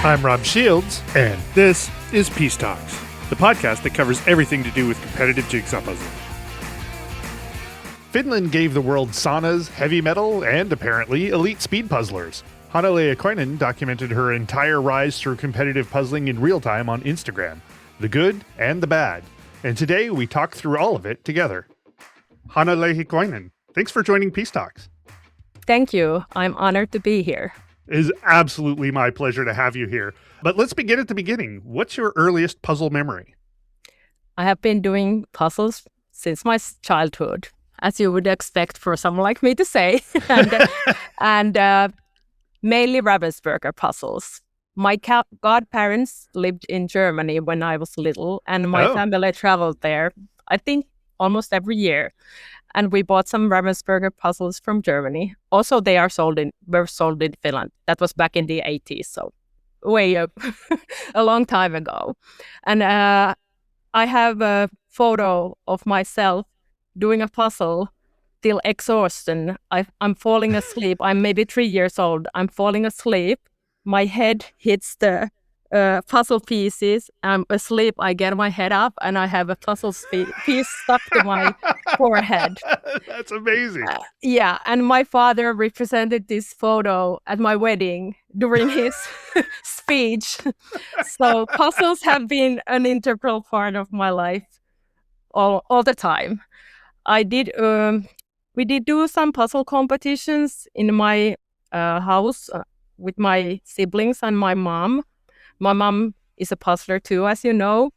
I'm Rob Shields, and this is Peace Talks, the podcast that covers everything to do with competitive jigsaw puzzling. Finland gave the world saunas, heavy metal, and apparently elite speed puzzlers. Hanna Lehikoinen documented her entire rise through competitive puzzling in real time on Instagram, the good and the bad. And today we talk through all of it together. Hanna Lehikoinen, thanks for joining Peace Talks. Thank you. I'm honored to be here. It is absolutely my pleasure to have you here. But let's begin at the beginning. What's your earliest puzzle memory? I have been doing puzzles since my childhood, as you would expect for someone like me to say, and mainly Ravensburger puzzles. My godparents lived in Germany when I was little, and my family traveled there, I think, almost every year. And we bought some Ravensburger puzzles from Germany. Also, were sold in Finland. That was back in the 80s, so way up, a long time ago. And I have a photo of myself doing a puzzle till exhaustion. I'm falling asleep. I'm maybe 3 years old. I'm falling asleep. My head hits the puzzle pieces. I'm asleep. I get my head up and I have a puzzle piece stuck to my forehead. That's amazing. Yeah. And my father represented this photo at my wedding during his speech. So puzzles have been an integral part of my life all the time. We did do some puzzle competitions in my house with my siblings and my mom. My mom is a puzzler too, as you know.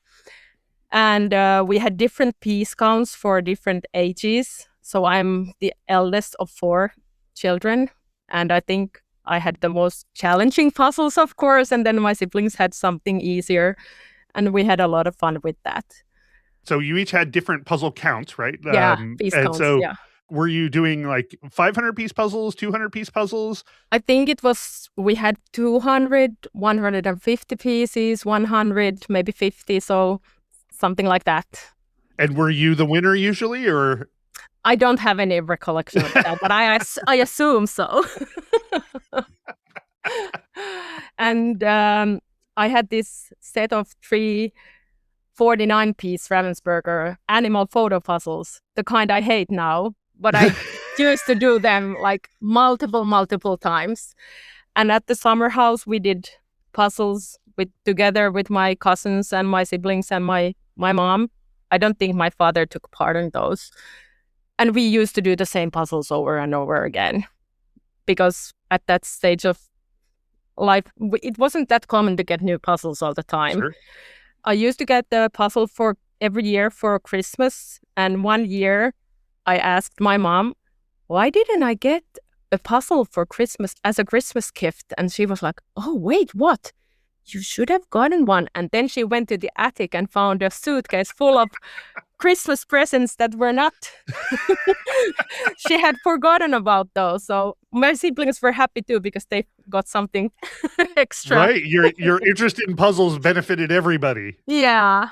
And we had different piece counts for different ages. So I'm the eldest of 4 children. And I think I had the most challenging puzzles, of course. And then my siblings had something easier. And we had a lot of fun with that. So you each had different puzzle counts, right? Yeah, piece counts, yeah. Were you doing like 500-piece puzzles, 200-piece puzzles? I think we had 200, 150 pieces, 100, maybe 50, so something like that. And were you the winner usually, or? I don't have any recollection of that, but I assume so. And I had this set of 3 49-piece Ravensburger animal photo puzzles, the kind I hate now. But I used to do them like multiple times. And at the summer house, we did puzzles together with my cousins and my siblings and my mom. I don't think my father took part in those. And we used to do the same puzzles over and over again. Because at that stage of life, it wasn't that common to get new puzzles all the time. Sure. I used to get the puzzle for every year for Christmas. And one year, I asked my mom, why didn't I get a puzzle for Christmas as a Christmas gift? And she was like, oh, wait, what? You should have gotten one. And then she went to the attic and found a suitcase full of Christmas presents that were not. She had forgotten about those. So my siblings were happy too because they got something extra. Right. Your interest in puzzles benefited everybody. Yeah.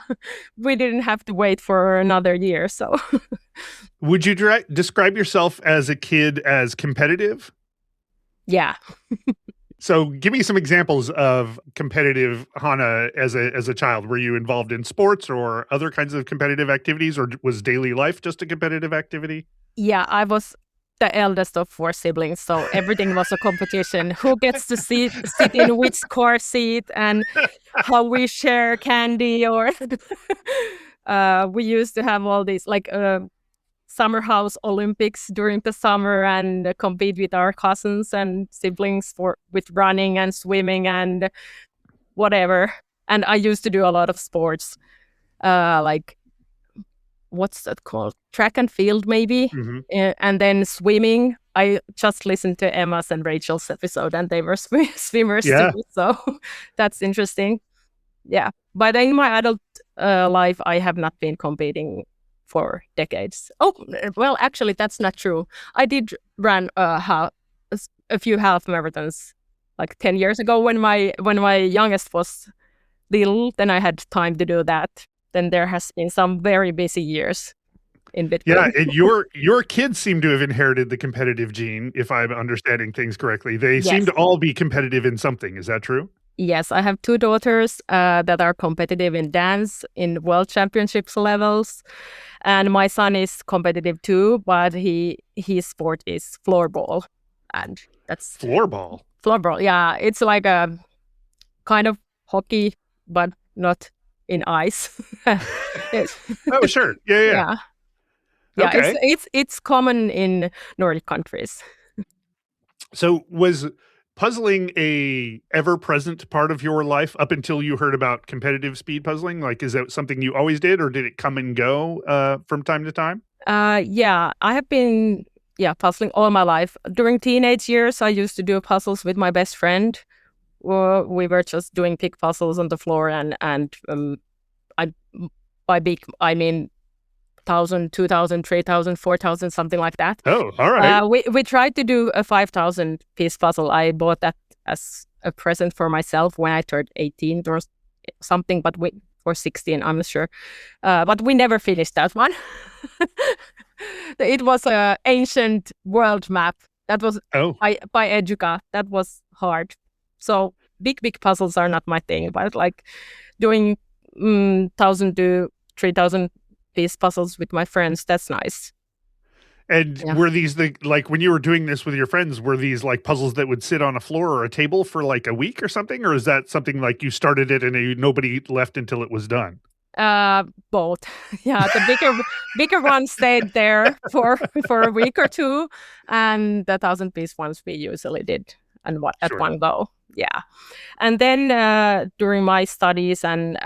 We didn't have to wait for another year. So. Would you describe yourself as a kid as competitive? Yeah. So give me some examples of competitive Hanna as a child. Were you involved in sports or other kinds of competitive activities, or was daily life just a competitive activity? Yeah, I was the eldest of 4 siblings, so everything was a competition. Who gets to sit in which car seat and how we share candy, or we used to have all these like summer house Olympics during the summer and compete with our cousins and siblings with running and swimming and whatever. And I used to do a lot of sports, like what's that called? Track and field, maybe. Mm-hmm. And then swimming. I just listened to Emma's and Rachel's episode, and they were swimmers too. So that's interesting. Yeah, but in my adult life, I have not been competing for decades. Oh, well, actually, that's not true. I did run a few half marathons like 10 years ago when my youngest was little. Then I had time to do that. Then there has been some very busy years in between. Yeah, and your kids seem to have inherited the competitive gene, if I'm understanding things correctly. They seem to all be competitive in something. Is that true? Yes, I have two daughters that are competitive in dance in world championships levels, and my son is competitive too, but his sport is floorball, and that's Floorball. floorball. Yeah, it's like a kind of hockey, but not in ice. It's- Oh, sure. Yeah, yeah. yeah, yeah. Okay. It's common in Nordic countries. So was puzzling a ever-present part of your life up until you heard about competitive speed puzzling? Like, is that something you always did, or did it come and go from time to time? Yeah, I have been puzzling all my life. During teenage years, I used to do puzzles with my best friend. We were just doing big puzzles on the floor, and I by big I mean 1,000, 2,000, 3,000, 4,000, something like that. Oh, all right. We tried to do a 5,000 piece puzzle. I bought that as a present for myself when I turned 18 or something, but or 16, I'm not sure. But we never finished that one. It was an ancient world map that was Oh, by Educa. That was hard. So big puzzles are not my thing, but like doing 1,000 to 3,000 piece puzzles with my friends, that's nice. and Yeah. were these like when you were doing this with your friends, were these like puzzles that would sit on a floor or a table for like a week or something? Or is that something like you started it and nobody left until it was done? Both. Yeah, the bigger ones stayed there for a week or two, and the 1,000 piece ones we usually did at Sure. one go. Yeah, and then during my studies and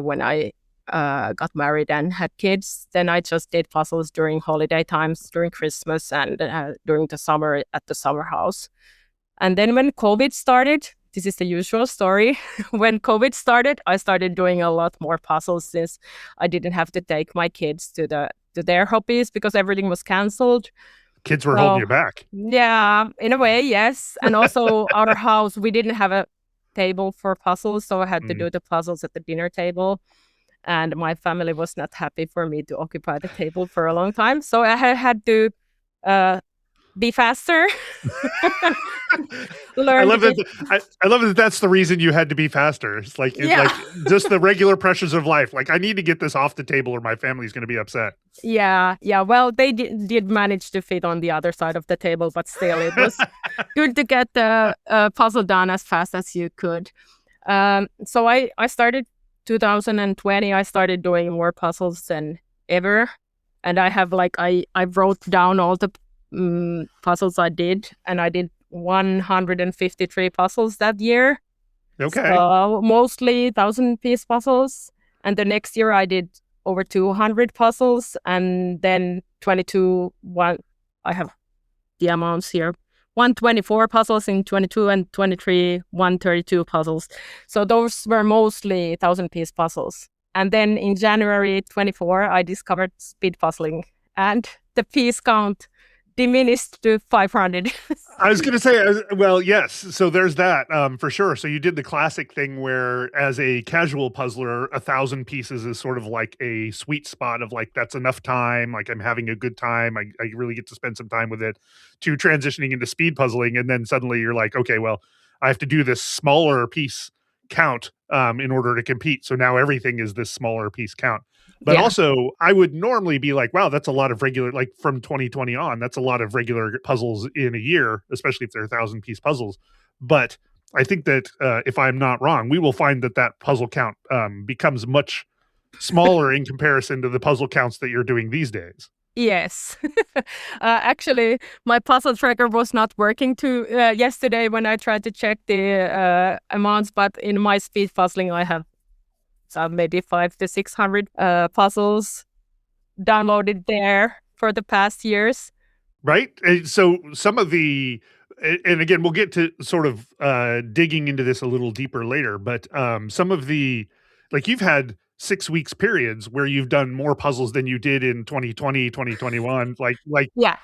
when I got married and had kids, then I just did puzzles during holiday times, during Christmas and during the summer at the summer house. And then when COVID started, this is the usual story. When COVID started, I started doing a lot more puzzles since I didn't have to take my kids to their hobbies because everything was canceled. Kids were holding So you back. yeah, in a way, yes. And also our house, we didn't have a table for puzzles, so I had to Mm. do the puzzles at the dinner table. And my family was not happy for me to occupy the table for a long time, so I had to uh, be faster. I Learn to love be that. I love that. That's the reason you had to be faster. It's yeah. like just the regular pressures of life. Like I need to get this off the table, or my family's going to be upset. Yeah, yeah. Well, they did manage to fit on the other side of the table, but still, it was good to get the puzzle done as fast as you could. So I started 2020. I started doing more puzzles than ever, and I have I wrote down all the puzzles I did, and I did 153 puzzles that year. Okay. So mostly 1,000 piece puzzles. And the next year I did over 200 puzzles. And then 22, I have the amounts here. 124 puzzles in 22 and 23, 132 puzzles. So those were mostly 1,000 piece puzzles. And then in January 24, I discovered speed puzzling and the piece count diminished to 500. I was going to say, well, yes. So there's that for sure. So you did the classic thing where, as a casual puzzler, 1,000 pieces is sort of like a sweet spot of like that's enough time. Like I'm having a good time. I really get to spend some time with it. To transitioning into speed puzzling, and then suddenly you're like, okay, well, I have to do this smaller piece count in order to compete. So now everything is this smaller piece count. But Yeah. also, I would normally be like, wow, that's a lot of regular, like from 2020 on, that's a lot of regular puzzles in a year, especially if they're 1,000 piece puzzles. But I think that if I'm not wrong, we will find that that puzzle count becomes much smaller in comparison to the puzzle counts that you're doing these days. Yes. Actually, my puzzle tracker was not working yesterday when I tried to check the amounts, but in my speed puzzling, I have maybe 500 to 600 puzzles downloaded there for the past years. Right. So some of the, and again, we'll get to sort of digging into this a little deeper later, but some of the, like you've had 6 weeks periods where you've done more puzzles than you did in 2020, 2021. Yeah.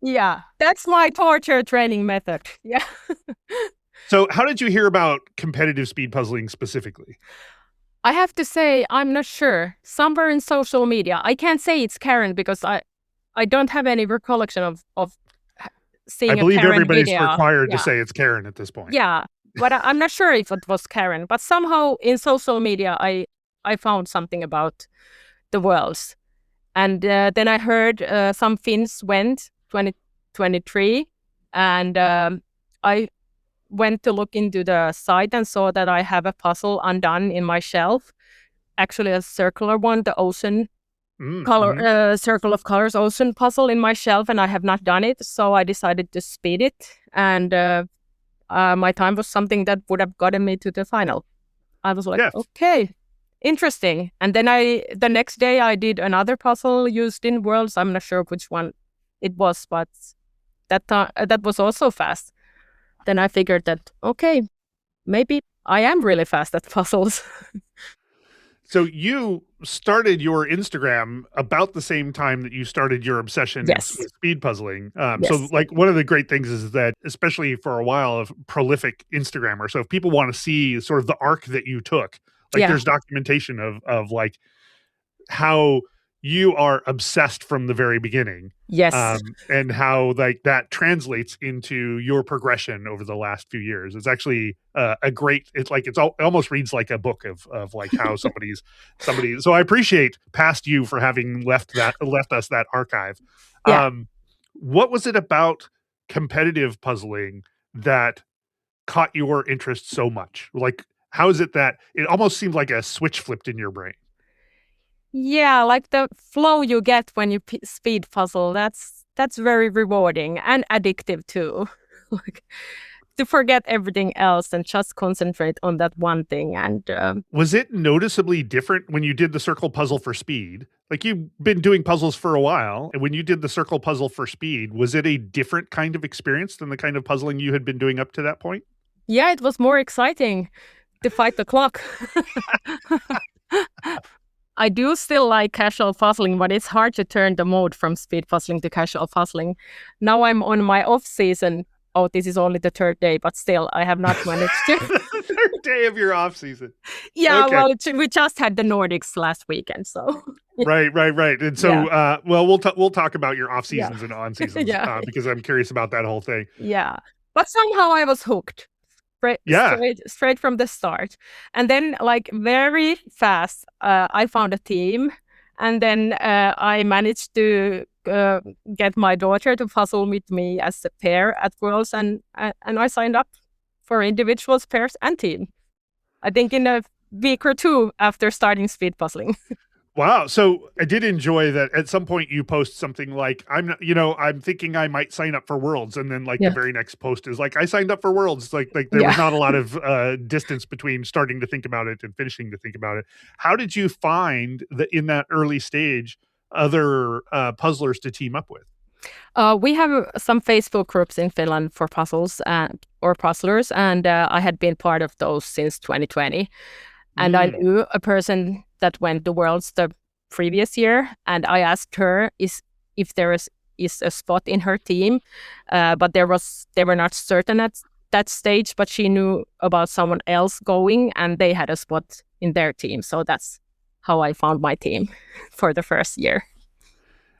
Yeah, that's my torture training method. Yeah. So how did you hear about competitive speed puzzling specifically? I have to say, I'm not sure. Somewhere in social media. I can't say it's Karen because I don't have any recollection of seeing a believe Karen everybody's video. required to Yeah. say it's Karen at this point. Yeah, but I'm not sure if it was Karen. But somehow in social media, I found something about the Worlds. And then I heard some Finns went 2023, and I went to look into the site and saw that I have a puzzle undone in my shelf, actually a circular one, the ocean color, circle of colors ocean puzzle in my shelf, and I have not done it, so I decided to speed it, and my time was something that would have gotten me to the final. I was like, okay, interesting. And then the next day I did another puzzle used in Worlds. I'm not sure which one it was, but that was also fast. Then I figured that, okay, maybe I am really fast at puzzles. So you started your Instagram about the same time that you started your obsession with speed puzzling. So like one of the great things is that, especially for a while, of prolific Instagrammer. So if people want to see sort of the arc that you took, like there's documentation of like how you are obsessed from the very beginning. Yes. And how like that translates into your progression over the last few years. It's actually a great, it almost reads like a book of like how somebody, so I appreciate past you for having left us that archive. What was it about competitive puzzling that caught your interest so much? Like, how is it that it almost seemed like a switch flipped in your brain? Yeah, like the flow you get when you speed puzzle, that's very rewarding and addictive too. Like to forget everything else and just concentrate on that one thing. And was it noticeably different when you did the circle puzzle for speed? Like you've been doing puzzles for a while, and when you did the circle puzzle for speed, was it a different kind of experience than the kind of puzzling you had been doing up to that point? Yeah, it was more exciting to fight the clock. I do still like casual puzzling, but it's hard to turn the mode from speed puzzling to casual puzzling. Now I'm on my off season. Oh, this is only the third day, but still, I have not managed to. Third day of your off season. Yeah, okay. Well, we just had the Nordics last weekend, so. Right. And so, well, we'll talk about your off seasons and on seasons because I'm curious about that whole thing. Yeah, but somehow I was hooked. Straight from the start. And then like very fast, I found a team, and then I managed to get my daughter to puzzle with me as a pair at Worlds, and I signed up for individuals, pairs, and team. I think in a week or two after starting speed puzzling. Wow. So I did enjoy that at some point you post something like, I'm thinking I might sign up for Worlds. And then like the very next post is like, I signed up for Worlds. Like there was not a lot of distance between starting to think about it and finishing to think about it. How did you find that in that early stage, other puzzlers to team up with? We have some Facebook groups in Finland for puzzles or puzzlers. And I had been part of those since 2020. And I knew a person that went to Worlds the previous year, and I asked her if there is a spot in her team, but they were not certain at that stage, but she knew about someone else going, and they had a spot in their team. So that's how I found my team for the first year.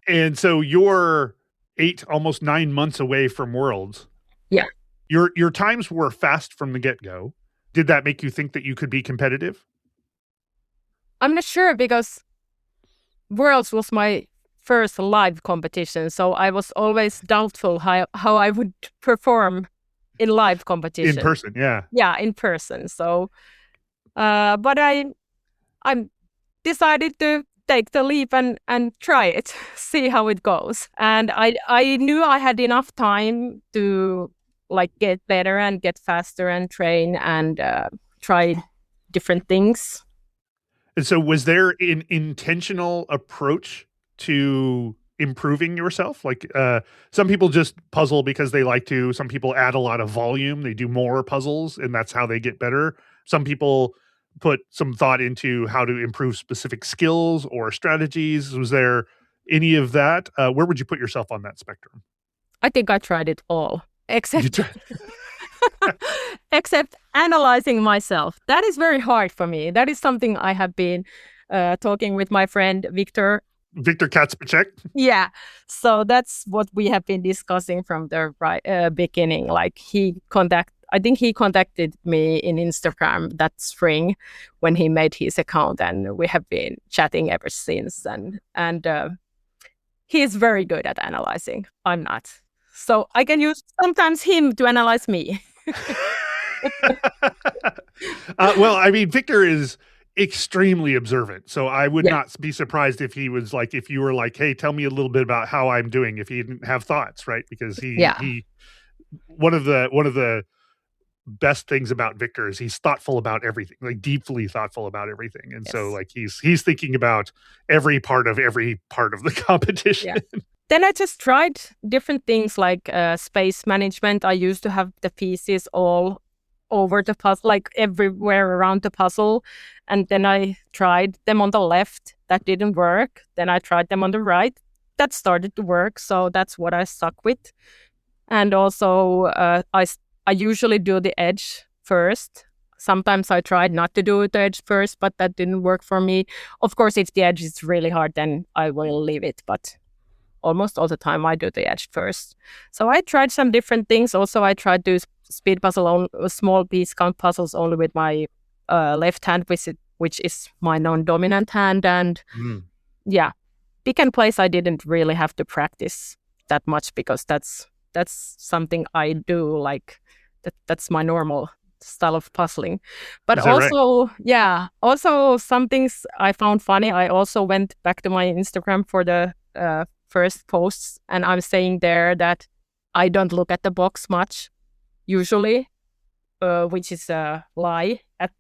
And so you're 8, almost 9 months away from Worlds. Yeah. Your times were fast from the get-go. Did that make you think that you could be competitive? I'm not sure, because Worlds was my first live competition, so I was always doubtful how I would perform in live competition. In person, yeah. Yeah, in person. So, but I decided to take the leap and try it, see how it goes. And I knew I had enough time to like get better and get faster and train and try different things. And so was there an intentional approach to improving yourself? Like some people just puzzle because they like to. Some people add a lot of volume. They do more puzzles and that's how they get better. Some people put some thought into how to improve specific skills or strategies. Was there any of that? Where would you put yourself on that spectrum? I think I tried it all. Except analyzing myself. That is very hard for me. That is something I have been talking with my friend Victor Victor Katzpacek. Yeah, so that's what we have been discussing from the beginning. Like I think he contacted me in Instagram that spring when he made his account, and we have been chatting ever since. And he is very good at analyzing. I'm not, so I can use sometimes him to analyze me. Well, I mean, Victor is extremely observant, so I would Yeah. not be surprised if he was like, if you were like, "Hey, tell me a little bit about how I'm doing," if he didn't have thoughts, right? Because Yeah. he one of the best things about Victor is he's thoughtful about everything, like deeply thoughtful about everything, and so Yes. like he's thinking about every part of the competition. Yeah. Then I just tried different things like space management. I used to have the pieces all over the puzzle, like everywhere around the puzzle. And then I tried them on the left. That didn't work. Then I tried them on the right. That started to work. So that's what I stuck with. And also, I usually do the edge first. Sometimes I tried not to do the edge first, but that didn't work for me. Of course, if the edge is really hard, then I will leave it. But almost all the time I do the edge first. So I tried some different things. Also, I tried to speed puzzle small piece count puzzles only with my left hand, which is my non-dominant hand. And yeah, pick and place I didn't really have to practice that much because that's something I do. Like that's my normal style of puzzling. But also, right? Yeah, also some things I found funny. I also went back to my Instagram for the first posts, and I'm saying there that I don't look at the box much usually, which is a lie. At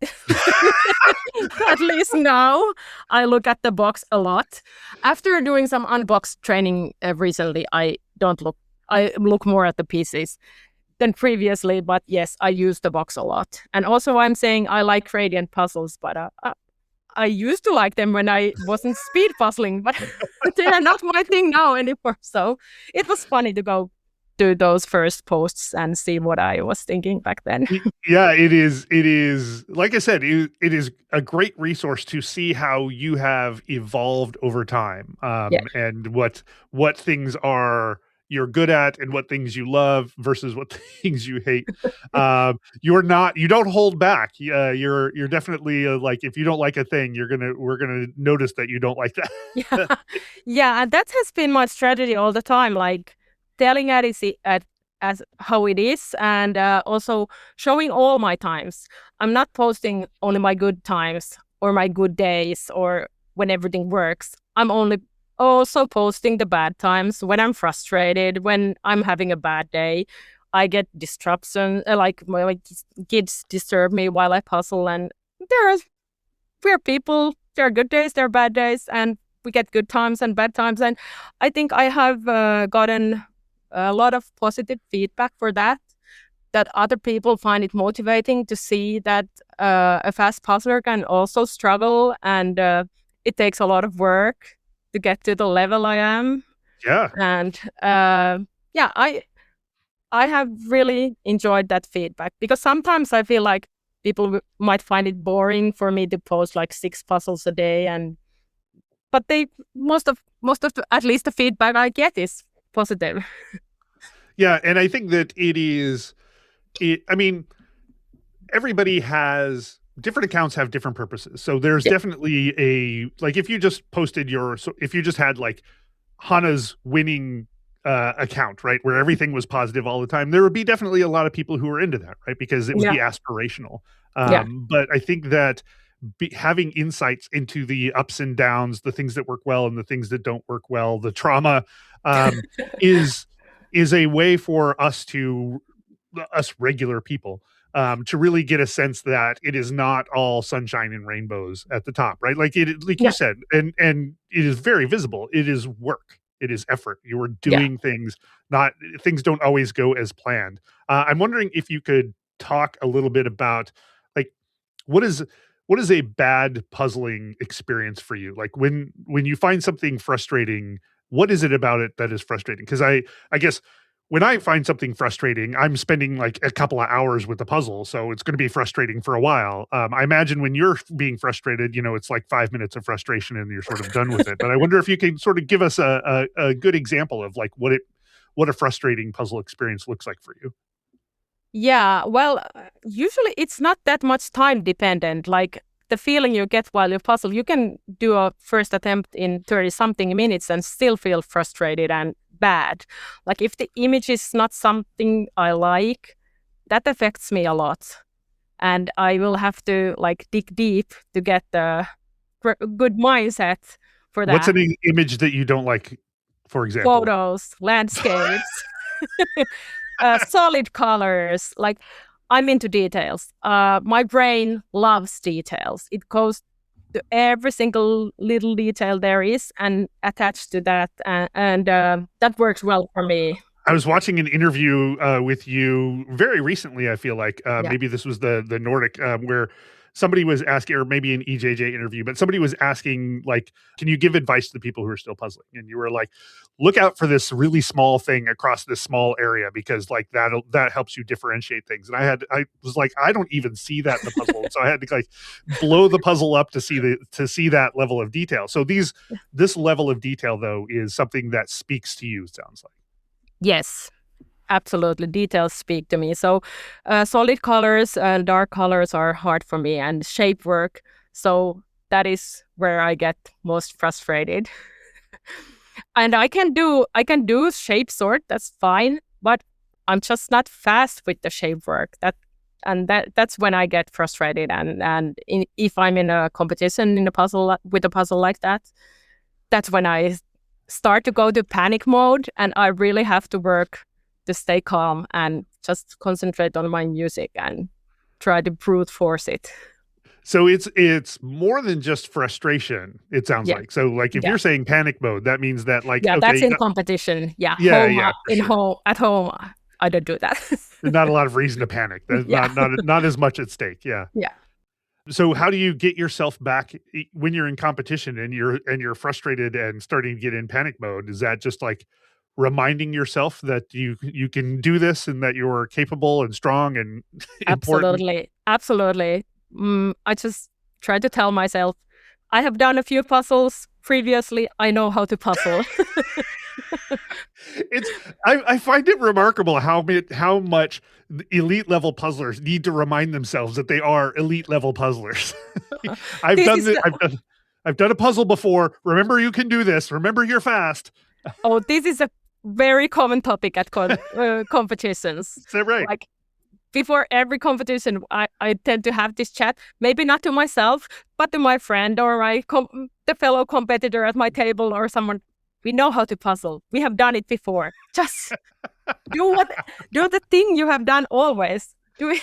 least now I look at the box a lot. After doing some unbox training recently, I look more at the pieces than previously, but yes, I use the box a lot. And also I'm saying I like gradient puzzles, but I used to like them when I wasn't speed puzzling, but they are not my thing now anymore. So it was funny to go do those first posts and see what I was thinking back then. Yeah, it is like I said, it is a great resource to see how you have evolved over time, and what things you're good at and what things you love versus what things you hate. You don't hold back. You're definitely like, if you don't like a thing, we're gonna notice that you don't like that. Yeah, and that has been my strategy all the time. Like telling as how it is, and also showing all my times. I'm not posting only my good times or my good days or when everything works. I'm only also posting the bad times when I'm frustrated, when I'm having a bad day. I get disruption, like my kids disturb me while I puzzle, and we're people. There are good days, there are bad days, and we get good times and bad times. And I think I have gotten a lot of positive feedback for that other people find it motivating to see that a fast puzzler can also struggle, and it takes a lot of work to get to the level I am. Yeah. And I have really enjoyed that feedback, because sometimes I feel like people might find it boring for me to post like 6 puzzles a day, but most of at least the feedback I get is positive. Yeah, and I think that I mean, everybody has different accounts have different purposes. So there's definitely like if you just posted if you just had like Hanna's winning account, right, where everything was positive all the time, there would be definitely a lot of people who are into that, right, because it would be aspirational. But I think that having insights into the ups and downs, the things that work well and the things that don't work well, the trauma, is a way for us regular people to really get a sense that it is not all sunshine and rainbows at the top, right? Like you said, and it is very visible. It is work. It is effort. You are doing things. Things don't always go as planned. I'm wondering if you could talk a little bit about like what is a bad puzzling experience for you? Like when you find something frustrating, what is it about it that is frustrating? Because I guess when I find something frustrating, I'm spending like a couple of hours with the puzzle, so it's going to be frustrating for a while. I imagine when you're being frustrated, it's like 5 minutes of frustration and you're sort of done with it. But I wonder if you can sort of give us a good example of like what a frustrating puzzle experience looks like for you. Yeah, well, usually it's not that much time dependent. Like the feeling you get while you puzzle, you can do a first attempt in 30 something minutes and still feel frustrated and bad. Like if the image is not something I like, that affects me a lot. And I will have to like dig deep to get the good mindset for What's that. an image that you don't like, for example? Photos, landscapes, solid colors. Like I'm into details. My brain loves details. It goes to every single little detail there is and attached to that. And that works well for me. I was watching an interview with you very recently. I feel like Yeah. maybe this was the Nordic where somebody was asking, or maybe an EJJ interview, but somebody was asking, like, can you give advice to the people who are still puzzling? And you were like, look out for this really small thing across this small area because like that helps you differentiate things. And I was like, I don't even see that in the puzzle, so I had to like blow the puzzle up to see that level of detail. So this level of detail though is something that speaks to you. Sounds like. Yes, absolutely. Details speak to me. So solid colors and dark colors are hard for me, and shape work. So that is where I get most frustrated. And I can do shape sort. That's fine, but I'm just not fast with the shape work. That's when I get frustrated. If I'm in a competition in a puzzle with a puzzle like that, that's when I start to go to panic mode, and I really have to work to stay calm and just concentrate on my music and try to brute force it. So it's more than just frustration, it sounds like. So like if you're saying panic mode, that means that like okay, that's in competition. At home I don't do that. There's not a lot of reason to panic. There's not as much at stake. Yeah. Yeah. So how do you get yourself back when you're in competition and you're frustrated and starting to get in panic mode? Is that just like reminding yourself that you can do this and that you're capable and strong and important? Absolutely. I just try to tell myself, I have done a few puzzles previously. I know how to puzzle. I find it remarkable how much elite level puzzlers need to remind themselves that they are elite level puzzlers. I've done a puzzle before. Remember, you can do this. Remember, you're fast. Oh, this is a very common topic at competitions. Is that right? Like before every competition, I tend to have this chat, maybe not to myself, but to my friend or the fellow competitor at my table or someone. We know how to puzzle. We have done it before. Just do the thing you have done always. Do it.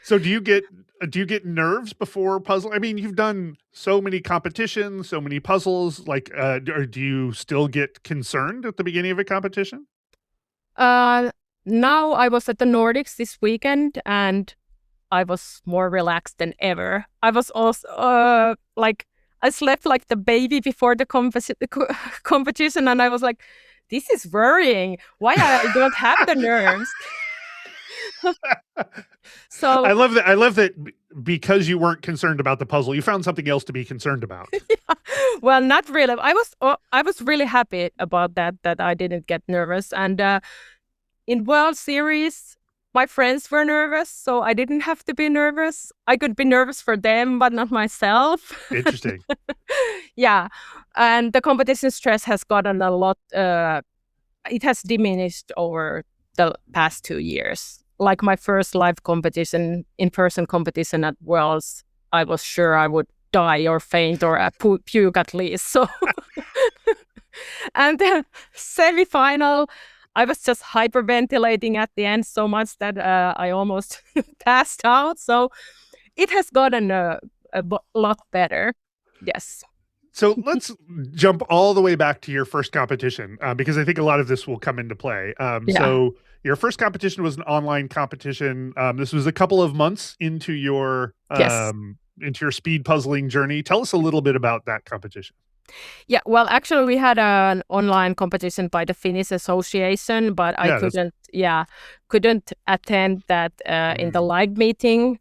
So do you get nerves before puzzle? I mean, you've done so many competitions, so many puzzles. Like, do you still get concerned at the beginning of a competition? Now I was at the Nordics this weekend, and I was more relaxed than ever. I was also I slept like the baby before the competition, and I was like, this is worrying. Why I don't have the nerves? So I love that because you weren't concerned about the puzzle, you found something else to be concerned about. Yeah. Well, not really. I was really happy about that I didn't get nervous. And in World Series, my friends were nervous, so I didn't have to be nervous. I could be nervous for them, but not myself. Interesting. Yeah. And the competition stress has gotten a lot, it has diminished over the past 2 years. Like my first live competition, in-person competition at Worlds, I was sure I would die or faint or puke at least. So, and the semi-final, I was just hyperventilating at the end so much that I almost passed out. So it has gotten a lot better. Yes. So let's jump all the way back to your first competition because I think a lot of this will come into play. So your first competition was an online competition. This was a couple of months into your speed puzzling journey. Tell us a little bit about that competition. Yeah, well, actually, we had an online competition by the Finnish Association, but I couldn't attend that in the live meeting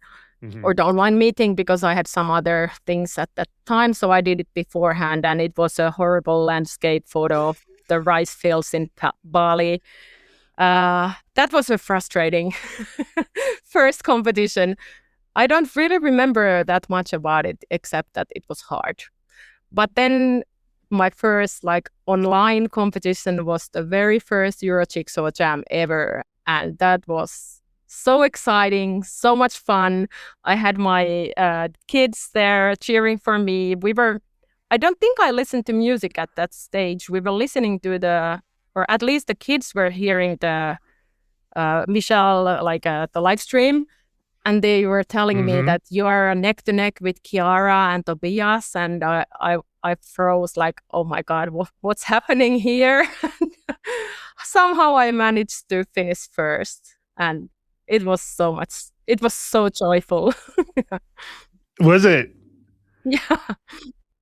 or the online meeting because I had some other things at that time. So I did it beforehand, and it was a horrible landscape photo of the rice fields in Bali. That was a frustrating first competition. I don't really remember that much about it, except that it was hard. But then my first online competition was the very first Eurojigsaw Jam ever. And that was so exciting, so much fun. I had my kids there cheering for me. I don't think I listened to music at that stage. We were listening to or at least the kids were hearing the Michelle, the live stream. And they were telling me that you are neck to neck with Chiara and Tobias. And I froze like, oh my God, what's happening here? Somehow I managed to finish first. And it was so joyful. Was it? Yeah.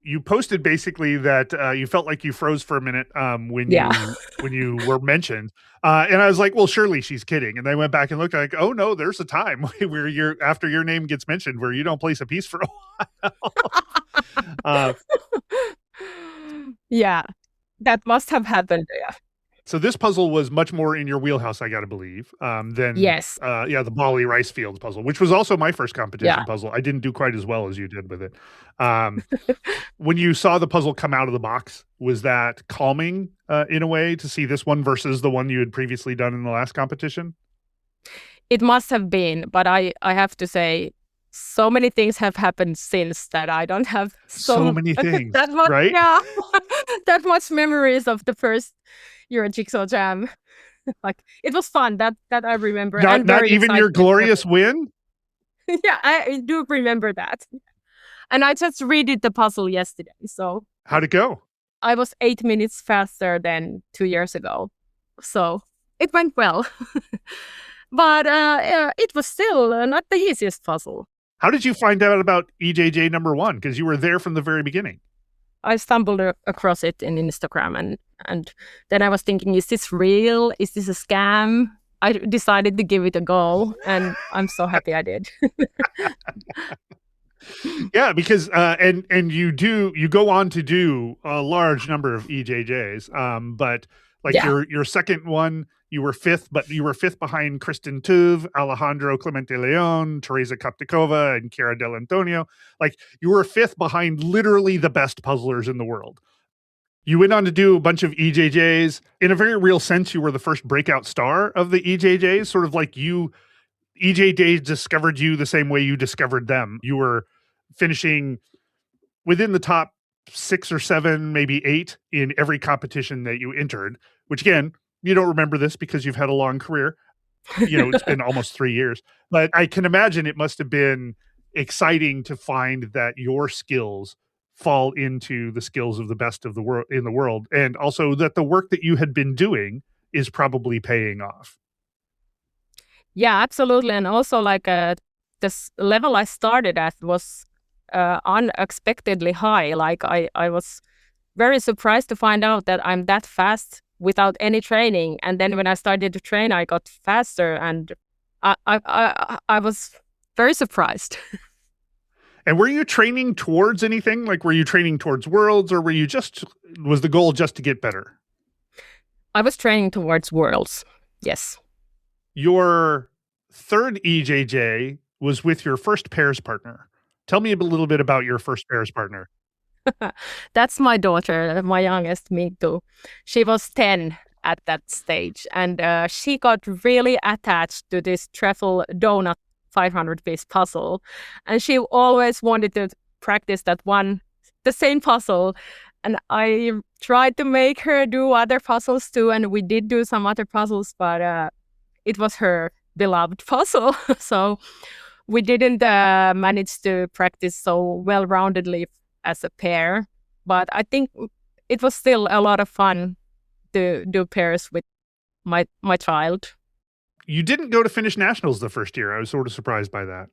You posted basically that you felt like you froze for a minute when you were mentioned, and I was like, "Well, surely she's kidding." And I went back and looked like, "Oh no, there's a time where after your name gets mentioned where you don't place a piece for a while." Yeah, that must have happened. Yeah. So this puzzle was much more in your wheelhouse, I got to believe, than Yes. the Bali rice fields puzzle, which was also my first competition puzzle. I didn't do quite as well as you did with it. When you saw the puzzle come out of the box, was that calming in a way to see this one versus the one you had previously done in the last competition? It must have been, but I have to say, so many things have happened since that I don't have so many things, that much, right? Yeah, that much memories of the first Eurojigsaw Jam. It was fun. That I remember. Not even your glorious win. Yeah, I do remember that. And I just redid the puzzle yesterday. So how'd it go? I was 8 minutes faster than 2 years ago. So it went well. But it was still not the easiest puzzle. How did you find out about EJJ number 1? Because you were there from the very beginning. I stumbled across it in Instagram, and then I was thinking, is this real? Is this a scam? I decided to give it a go, and I'm so happy I did. Yeah, because and you go on to do a large number of EJJs, but your second one, you were fifth, but you were fifth behind Kristen Tuve, Alejandro Clemente Leon, Teresa Koptikova, and Chiara Del Antonio. You were fifth behind literally the best puzzlers in the world. You went on to do a bunch of EJJs. In a very real sense, you were the first breakout star of the EJJs, sort of like EJJs discovered you the same way you discovered them. You were finishing within the top 6 or 7, maybe 8 in every competition that you entered, which again, you don't remember this because you've had a long career. It's been almost 3 years, but I can imagine it must have been exciting to find that your skills fall into the skills of the best of the world in the world. And also that the work that you had been doing is probably paying off. Yeah, absolutely. And also this level I started at was unexpectedly high. I was very surprised to find out that I'm that fast without any training. And then when I started to train, I got faster, and I was very surprised. And were you training towards anything? Were you training towards Worlds, or was the goal just to get better? I was training towards Worlds. Yes. Your third EJJ was with your first pairs partner. Tell me a little bit about your first pairs partner. That's my daughter, my youngest, Minttu. She was 10 at that stage, and she got really attached to this truffle donut 500-piece puzzle, and she always wanted to practice the same puzzle. And I tried to make her do other puzzles too, and we did do some other puzzles, but it was her beloved puzzle. So we didn't manage to practice so well-roundedly as a pair, but I think it was still a lot of fun to do pairs with my child. You didn't go to Finnish Nationals the first year. I was sort of surprised by that.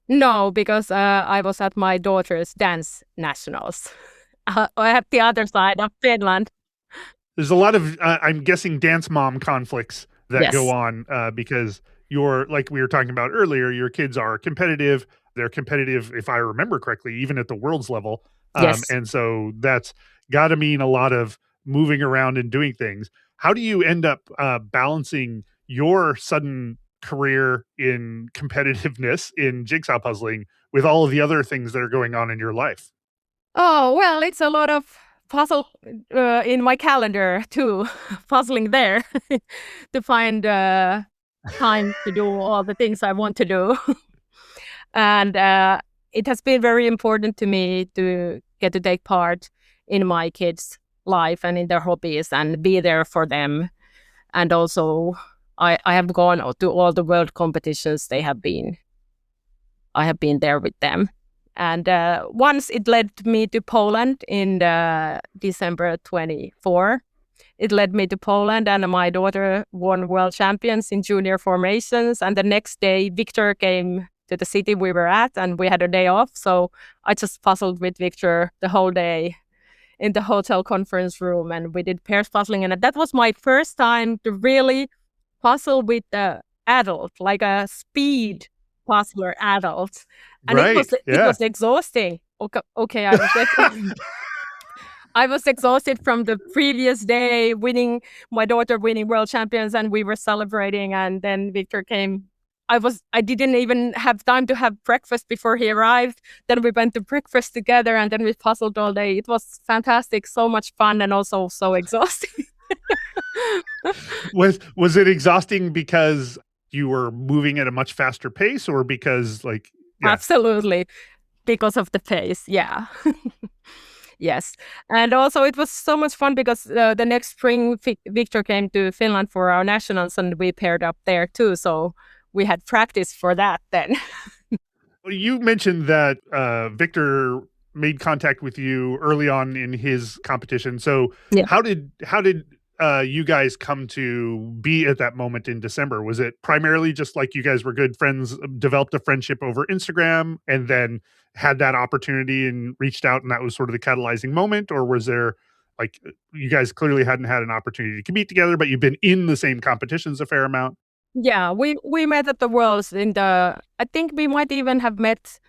No, because I was at my daughter's dance nationals. I have the other side of Finland. There's a lot of, I'm guessing, dance mom conflicts that go Yes, on because you're, like we were talking about earlier, your kids are competitive. They're competitive, if I remember correctly, even at the world's level. yes. And so that's got to mean a lot of moving around and doing things. How do you end up balancing your sudden career in competitiveness in jigsaw puzzling with all of the other things that are going on in your life? Oh, well, it's a lot of puzzle in my calendar too, puzzling there to find time to do all the things I want to do. And it has been very important to me to get to take part in my kids' life and in their hobbies and be there for them. And also, I have gone to all the world competitions they have been. I have been there with them. And once it led me to Poland in December 24. It led me to Poland, and my daughter won world champions in junior formations. And the next day, Victor came to the city we were at, and we had a day off. So I just puzzled with Victor the whole day in the hotel conference room, and we did pairs puzzling. And that was my first time to really puzzle with the adult, like a speed puzzler adult. And it Right. was exhausting. Okay, I was exhausted from the previous day my daughter winning world champions, and we were celebrating, and then Victor came. I didn't even have time to have breakfast before he arrived. Then we went to breakfast together, and then we puzzled all day. It was fantastic, so much fun, and also so exhausting. Was it exhausting because you were moving at a much faster pace, or because Absolutely, because of the pace. Yeah. Yes. And also it was so much fun because the next spring Victor came to Finland for our nationals, and we paired up there too. So we had practice for that then. You mentioned that Victor made contact with you early on in his competition. So Yeah. how did you guys come to be at that moment in December? Was it primarily just like you guys were good friends, developed a friendship over Instagram, and then had that opportunity and reached out, and that was sort of the catalyzing moment? Or was there, like, you guys clearly hadn't had an opportunity to compete together, but you've been in the same competitions a fair amount? Yeah, we met at the Worlds I think we might even have met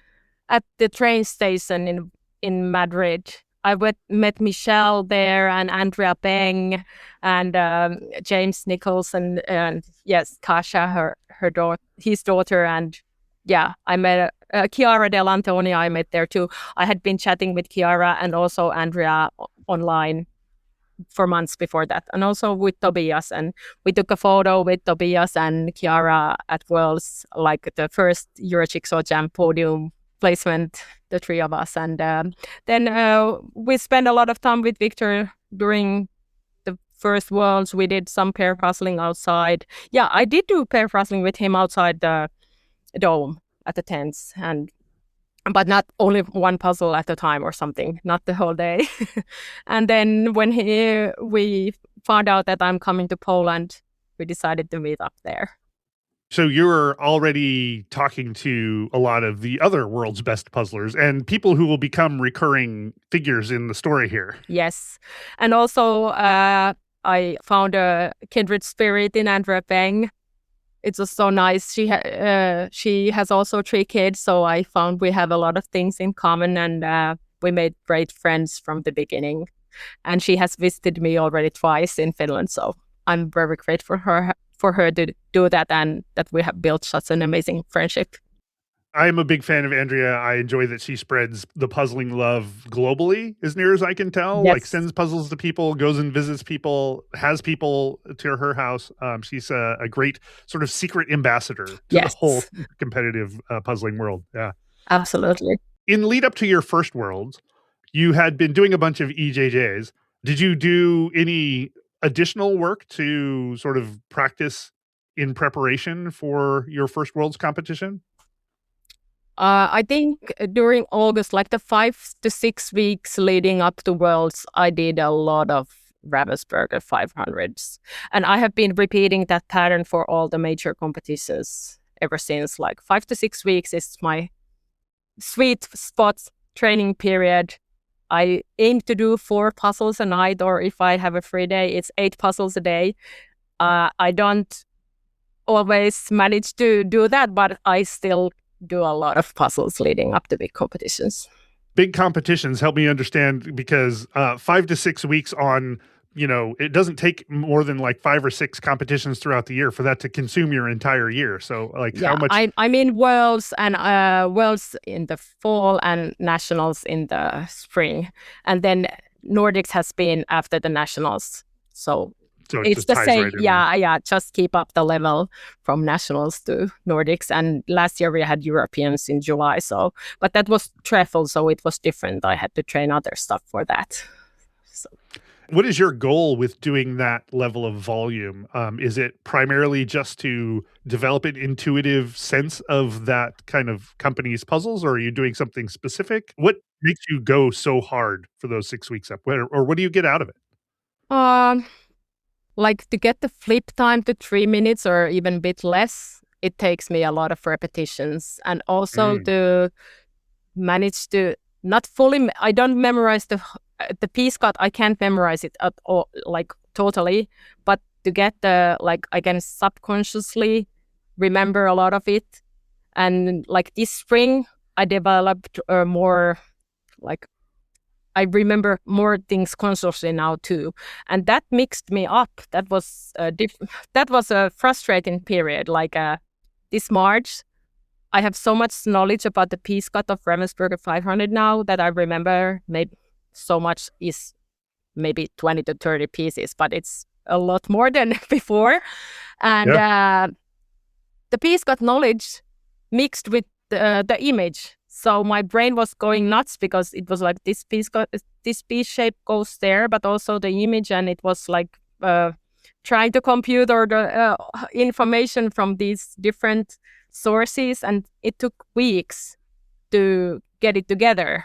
at the train station in Madrid. I met Michelle there, and Andrea Beng, and James Nicholson, and yes, Kasha, his daughter, and yeah, I met Chiara Del Antonia. I met there too. I had been chatting with Chiara and also Andrea online for months before that, and also with Tobias. And we took a photo with Tobias and Chiara at Worlds, like the first Eurojigsaw Jam podium placement, the three of us. And then we spent a lot of time with Victor during the first Worlds. We did some pair puzzling outside. Yeah, I did do pair puzzling with him outside the dome at the tents, but not only one puzzle at a time or something, not the whole day. And then when we found out that I'm coming to Poland, we decided to meet up there. So you're already talking to a lot of the other world's best puzzlers and people who will become recurring figures in the story here. Yes. And also I found a kindred spirit in Andrea Beng. It was so nice. She has also 3 kids, so I found we have a lot of things in common, and we made great friends from the beginning. And she has visited me already twice in Finland, so I'm very grateful for her to do that, and that we have built such an amazing friendship. I'm a big fan of Andrea. I enjoy that she spreads the puzzling love globally, as near as I can tell. Yes. Like, sends puzzles to people, goes and visits people, has people to her house. She's a great sort of secret ambassador to the whole competitive puzzling world. Yeah, absolutely. In lead up to your first Worlds, you had been doing a bunch of EJJs. Did you do any additional work to sort of practice in preparation for your first Worlds competition? I think during August, like the 5 to 6 weeks leading up to Worlds, I did a lot of Ravensburger 500s. And I have been repeating that pattern for all the major competitions ever since. Like 5 to 6 weeks is my sweet spot training period. I aim to do 4 puzzles a night, or if I have a free day, it's 8 puzzles a day. I don't always manage to do that, but I still do a lot of puzzles leading up to big competitions. Big competitions help me understand, because 5 to 6 weeks on, it doesn't take more than like 5 or 6 competitions throughout the year for that to consume your entire year. So like how much? I mean worlds and worlds in the fall and nationals in the spring, and then Nordics has been after the nationals. So it's the same. Yeah. Just keep up the level from nationals to Nordics. And last year we had Europeans in July. But that was treble, so it was different. I had to train other stuff for that. So. What is your goal with doing that level of volume? Is it primarily just to develop an intuitive sense of that kind of company's puzzles, or are you doing something specific? What makes you go so hard for those 6 weeks up, or what do you get out of it? Like to get the flip time to 3 minutes or even a bit less, it takes me a lot of repetitions. And also to manage to not fully, I don't memorize the piece cut. I can't memorize it at all, like totally. But to get I can subconsciously remember a lot of it. And like this spring, I developed more I remember more things consciously now too, and that mixed me up. That was a frustrating period. This March, I have so much knowledge about the piece cut of Ravensburger 500 now that I remember maybe so much is maybe 20 to 30 pieces, but it's a lot more than before. And the piece cut knowledge mixed with the image. So my brain was going nuts because it was like this piece shape goes there, but also the image, and it was like trying to compute or the information from these different sources, and it took weeks to get it together.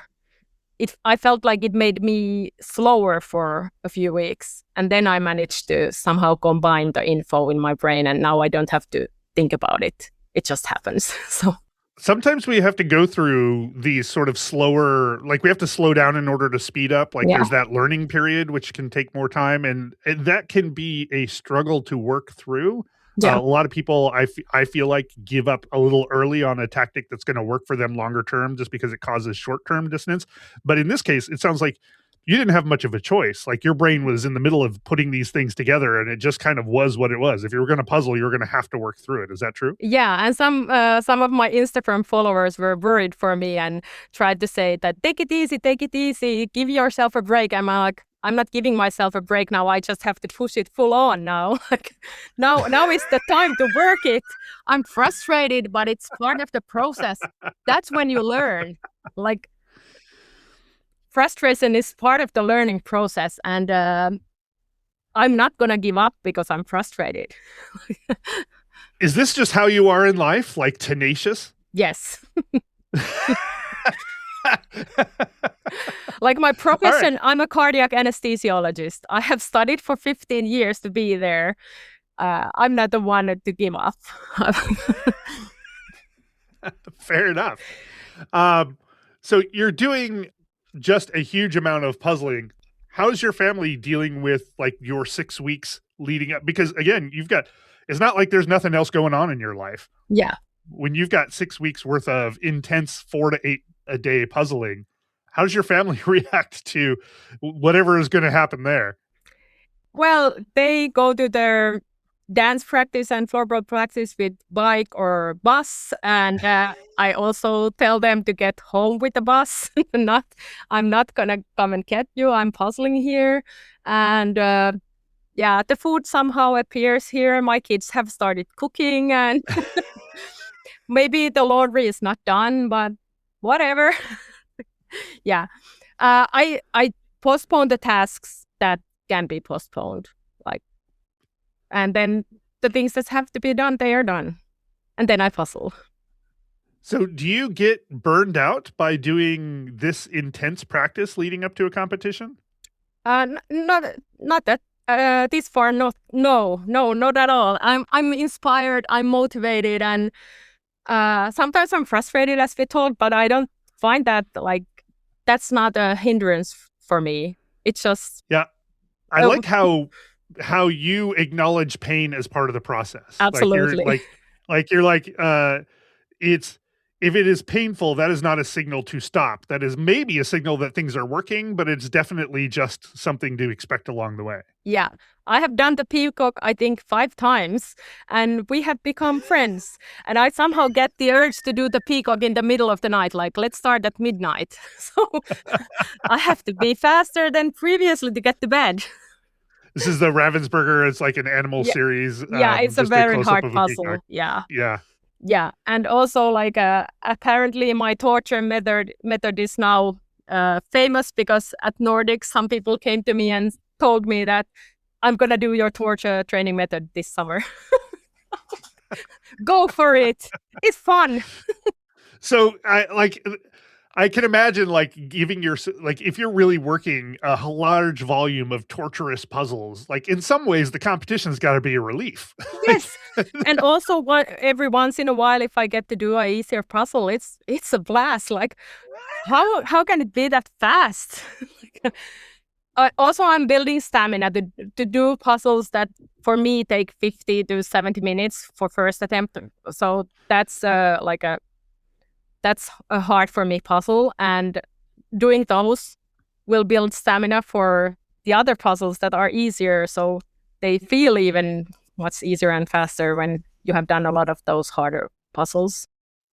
I felt like it made me slower for a few weeks, and then I managed to somehow combine the info in my brain, and now I don't have to think about it. It just happens. So. Sometimes we have to go through these sort of slower, like we have to slow down in order to speed up. Like there's that learning period, which can take more time. And that can be a struggle to work through. Yeah. A lot of people, I feel like, give up a little early on a tactic that's going to work for them longer term just because it causes short-term dissonance. But in this case, it sounds like you didn't have much of a choice. Like your brain was in the middle of putting these things together, and it just kind of was what it was. If you were going to puzzle, you were going to have to work through it. Is that true? Yeah, and some of my Instagram followers were worried for me and tried to say that take it easy, give yourself a break. I'm like, I'm not giving myself a break now. I just have to push it full on now. Now is the time to work it. I'm frustrated, but it's part of the process. That's when you learn. Like. Frustration is part of the learning process, and I'm not going to give up because I'm frustrated. Is this just how you are in life, like tenacious? Yes. Like my profession, right. I'm a cardiac anesthesiologist. I have studied for 15 years to be there. I'm not the one to give up. Fair enough. So you're doing just a huge amount of puzzling. How's your family dealing with like your 6 weeks leading up? Because again, it's not like there's nothing else going on in your life. Yeah. When you've got 6 weeks worth of intense 4 to 8 a day puzzling, how does your family react to whatever is going to happen there? Well, they go to their dance practice and floorboard practice with bike or bus, and I also tell them to get home with the bus. I'm not gonna come and get you. I'm puzzling here, and the food somehow appears here. My kids have started cooking, and maybe the laundry is not done, but whatever. Yeah, I postpone the tasks that can be postponed, and then the things that have to be done, they are done. And then I puzzle. So do you get burned out by doing this intense practice leading up to a competition? Not that this far. No, not at all. I'm inspired. I'm motivated, and sometimes I'm frustrated, as we told. But I don't find that that's not a hindrance for me. It's just I like how you acknowledge pain as part of the process. absolutely. It's if it is painful, that is not a signal to stop. That is maybe a signal that things are working, but it's definitely just something to expect along the way. Yeah, I have done the peacock, I think 5 times, and we have become friends. And I somehow get the urge to do the peacock in the middle of the night, like let's start at midnight. So I have to be faster than previously to get to bed. This is the Ravensburger. It's like an animal series. Yeah, it's a just very close-up hard of a puzzle. peacock. Yeah. Yeah. Yeah, and also like apparently my torture method is now famous because at Nordic some people came to me and told me that I'm gonna do your torture training method this summer. Go for it. It's fun. So I can imagine like giving your like if you're really working a large volume of torturous puzzles, like in some ways the competition's got to be a relief. Yes, and also every once in a while, if I get to do a easier puzzle, it's a blast. Like how can it be that fast? Also, I'm building stamina to do puzzles that for me take 50 to 70 minutes for first attempt. So that's that's a hard for me puzzle, and doing those will build stamina for the other puzzles that are easier. So they feel even much easier and faster when you have done a lot of those harder puzzles.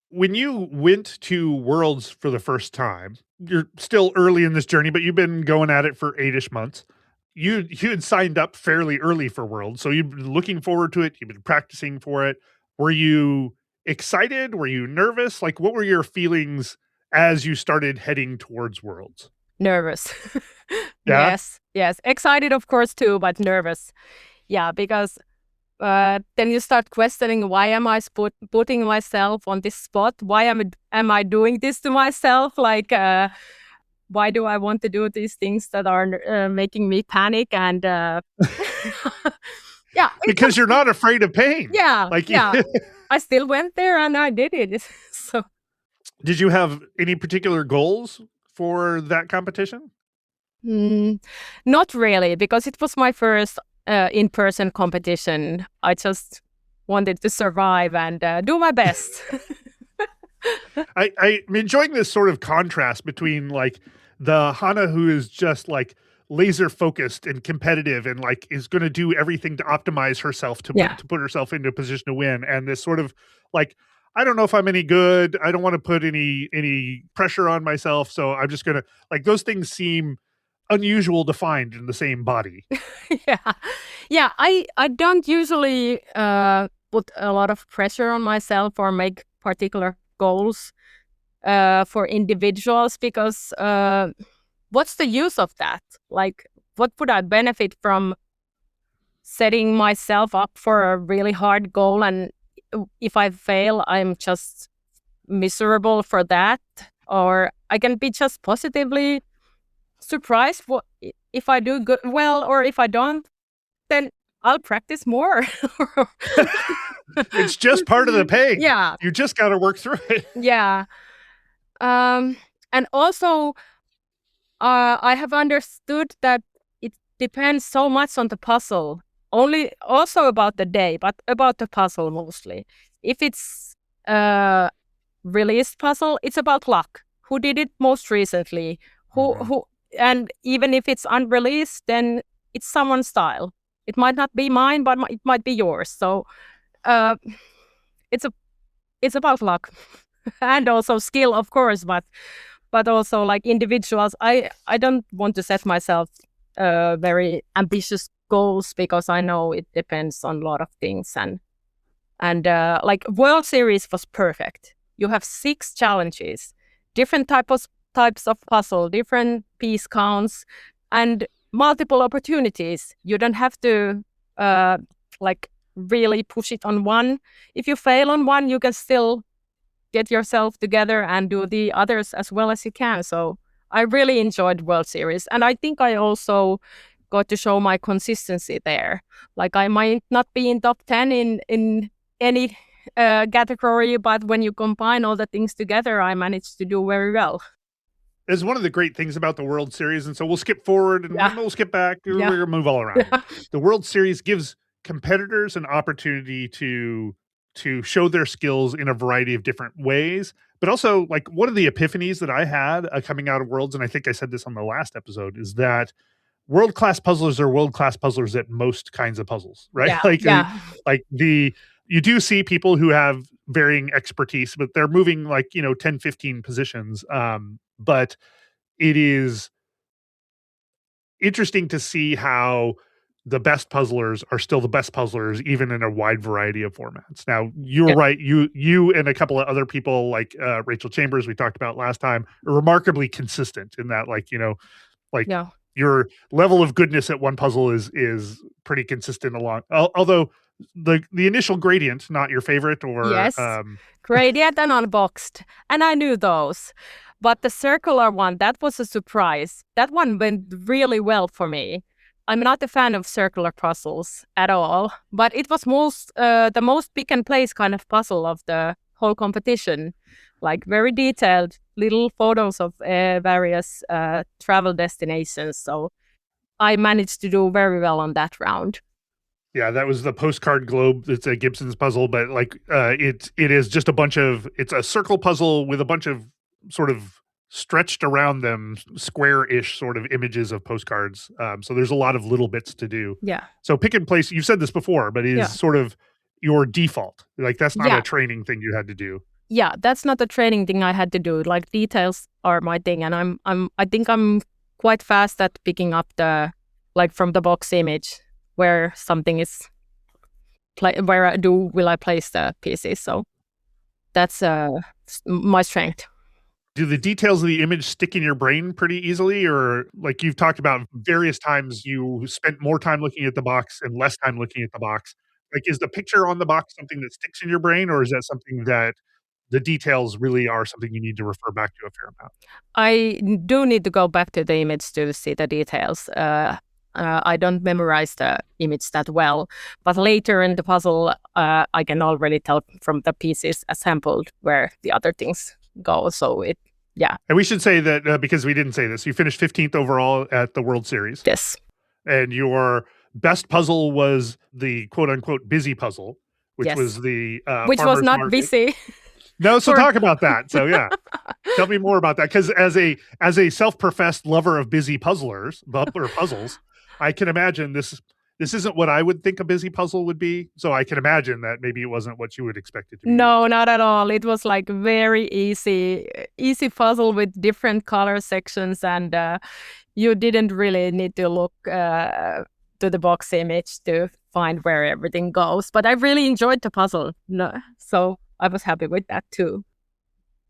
When you went to Worlds for the first time, you're still early in this journey, but you've been going at it for 8-ish months. You had signed up fairly early for Worlds, so you've been looking forward to it. You've been practicing for it. Were you excited? Were you nervous? Like, what were your feelings as you started heading towards Worlds? Nervous. Yeah? Yes. Excited, of course, too, but nervous. Yeah, because then you start questioning, why am I putting myself on this spot? Why am I doing this to myself? Like, why do I want to do these things that are making me panic? And yeah, because you're not afraid of pain. Yeah, like yeah. I still went there and I did it. So, did you have any particular goals for that competition? Not really, because it was my first in-person competition. I just wanted to survive and do my best. I'm enjoying this sort of contrast between like the Hanna who is just like laser focused and competitive and like is going to do everything to optimize herself to put herself into a position to win, and this sort of like, I don't know if I'm any good. I don't want to put any pressure on myself, so I'm just going to like, those things seem unusual to find in the same body. Yeah. I don't usually put a lot of pressure on myself or make particular goals for individuals, because what's the use of that? Like, what would I benefit from setting myself up for a really hard goal, and if I fail, I'm just miserable for that? Or I can be just positively surprised if I do well, or if I don't, then I'll practice more. It's just part of the pain. Yeah, you just got to work through it. Yeah, and also I have understood that it depends so much on the puzzle. Only also about the day, but about the puzzle mostly. If it's a released puzzle, it's about luck. Who did it most recently? Who and even if it's unreleased, then it's someone's style. It might not be mine, but it might be yours. So it's about luck and also skill, of course, but also like individuals. I don't want to set myself very ambitious goals, because I know it depends on a lot of things, and like World Series was perfect. You have 6 challenges, different types of puzzle, different piece counts, and multiple opportunities. You don't have to like really push it on one. If you fail on one, you can still get yourself together and do the others as well as you can. So I really enjoyed World Series, and I think I also got to show my consistency there. Like, I might not be in top 10 in any category, but when you combine all the things together, I managed to do very well. is one of the great things about the World Series. And so we'll skip forward and we'll skip back. We're going to move all around. The World Series gives competitors an opportunity to show their skills in a variety of different ways. But also, like, one of the epiphanies that I had coming out of Worlds, and I think I said this on the last episode, is that world-class puzzlers are world-class puzzlers at most kinds of puzzles, right? You do see people who have varying expertise, but they're moving 10, 15 positions. But it is interesting to see how the best puzzlers are still the best puzzlers, even in a wide variety of formats. Now, you're right. You and a couple of other people, like Rachel Chambers, we talked about last time, are remarkably consistent in that, your level of goodness at one puzzle is pretty consistent along. Although the initial gradient, not your favorite, or gradient and unboxed, and I knew those. But the circular one, that was a surprise. That one went really well for me. I'm not a fan of circular puzzles at all, but it was the most pick and place kind of puzzle of the whole competition. Like very detailed little photos of various travel destinations. So I managed to do very well on that round. Yeah, that was the postcard globe. It's a Gibson's puzzle, but it is just it's a circle puzzle with a bunch of sort of stretched around them square-ish sort of images of postcards. So there's a lot of little bits to do. Yeah. So pick and place, you've said this before, but it is sort of your default. Like, that's not a training thing you had to do. Yeah, that's not a training thing I had to do. Like, details are my thing, and I think I'm quite fast at picking up from the box image where something is will I place the pieces. So that's my strength. Do the details of the image stick in your brain pretty easily? Or, like you've talked about various times, you spent more time looking at the box and less time looking at the box. Like, is the picture on the box something that sticks in your brain, or is that something that the details really are something you need to refer back to a fair amount? I do need to go back to the image to see the details. I don't memorize the image that well, but later in the puzzle, I can already tell from the pieces assembled where the other things go. So and we should say that because we didn't say this, you finished 15th overall at the World Series. Yes. And your best puzzle was the quote unquote busy puzzle, which was the which was not market. busy. No, so talk about that. So tell me more about that, because as a self-professed lover of busy puzzles, I can imagine this isn't what I would think a busy puzzle would be. So I can imagine that maybe it wasn't what you would expect it to be. No, not at all. It was like very easy puzzle with different color sections, and you didn't really need to look to the box image to find where everything goes. But I really enjoyed the puzzle. So I was happy with that too.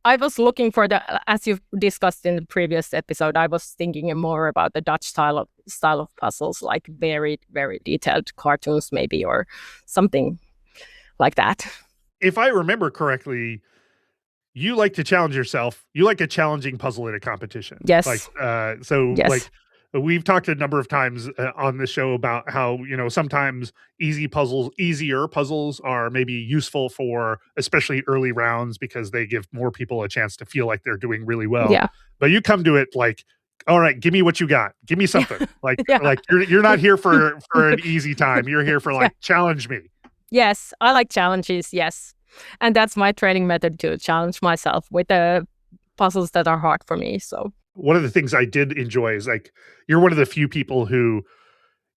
I was looking for as you've discussed in the previous episode, I was thinking more about the Dutch style of puzzles, like very, very detailed cartoons maybe, or something like that. If I remember correctly, you like to challenge yourself. You like a challenging puzzle in a competition. Yes. We've talked a number of times on the show about how, sometimes easier puzzles are maybe useful for especially early rounds because they give more people a chance to feel like they're doing really well. Yeah. But you come to it like, all right, give me what you got. Give me something. You're not here for an easy time. You're here for challenge me. Yes, I like challenges. Yes. And that's my training method to challenge myself with the puzzles that are hard for me. So one of the things I did enjoy is you're one of the few people who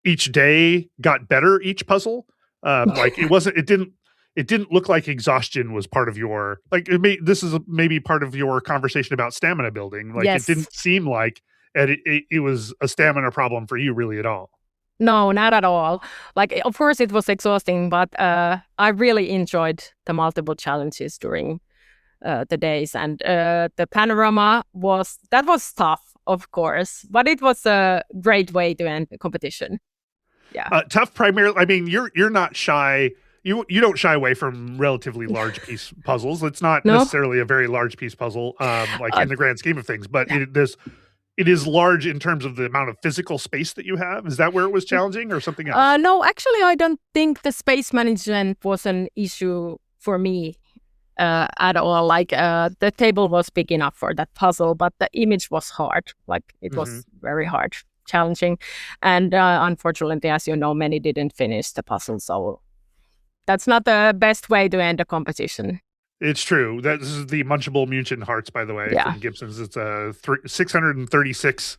each day got better each puzzle. It didn't look like exhaustion was part of your, this is maybe part of your conversation about stamina building. Yes. It didn't seem like it was a stamina problem for you really at all. No, not at all. Of course it was exhausting, but I really enjoyed the multiple challenges during the days, and the panorama was tough, of course, but it was a great way to end the competition. Yeah, tough primarily. I mean, you're not shy. You don't shy away from relatively large piece puzzles. It's not necessarily a very large piece puzzle, in the grand scheme of things, but it is large in terms of the amount of physical space that you have. Is that where it was challenging, or something else? No, actually, I don't think the space management was an issue for me at all. Like the table was big enough for that puzzle, but the image was hard. Like it was very hard, challenging. And unfortunately, as you know, many didn't finish the puzzle. So that's not the best way to end a competition. It's true. This is the Munchable Munchen Hearts, by the way, from Gibson's. It's a 636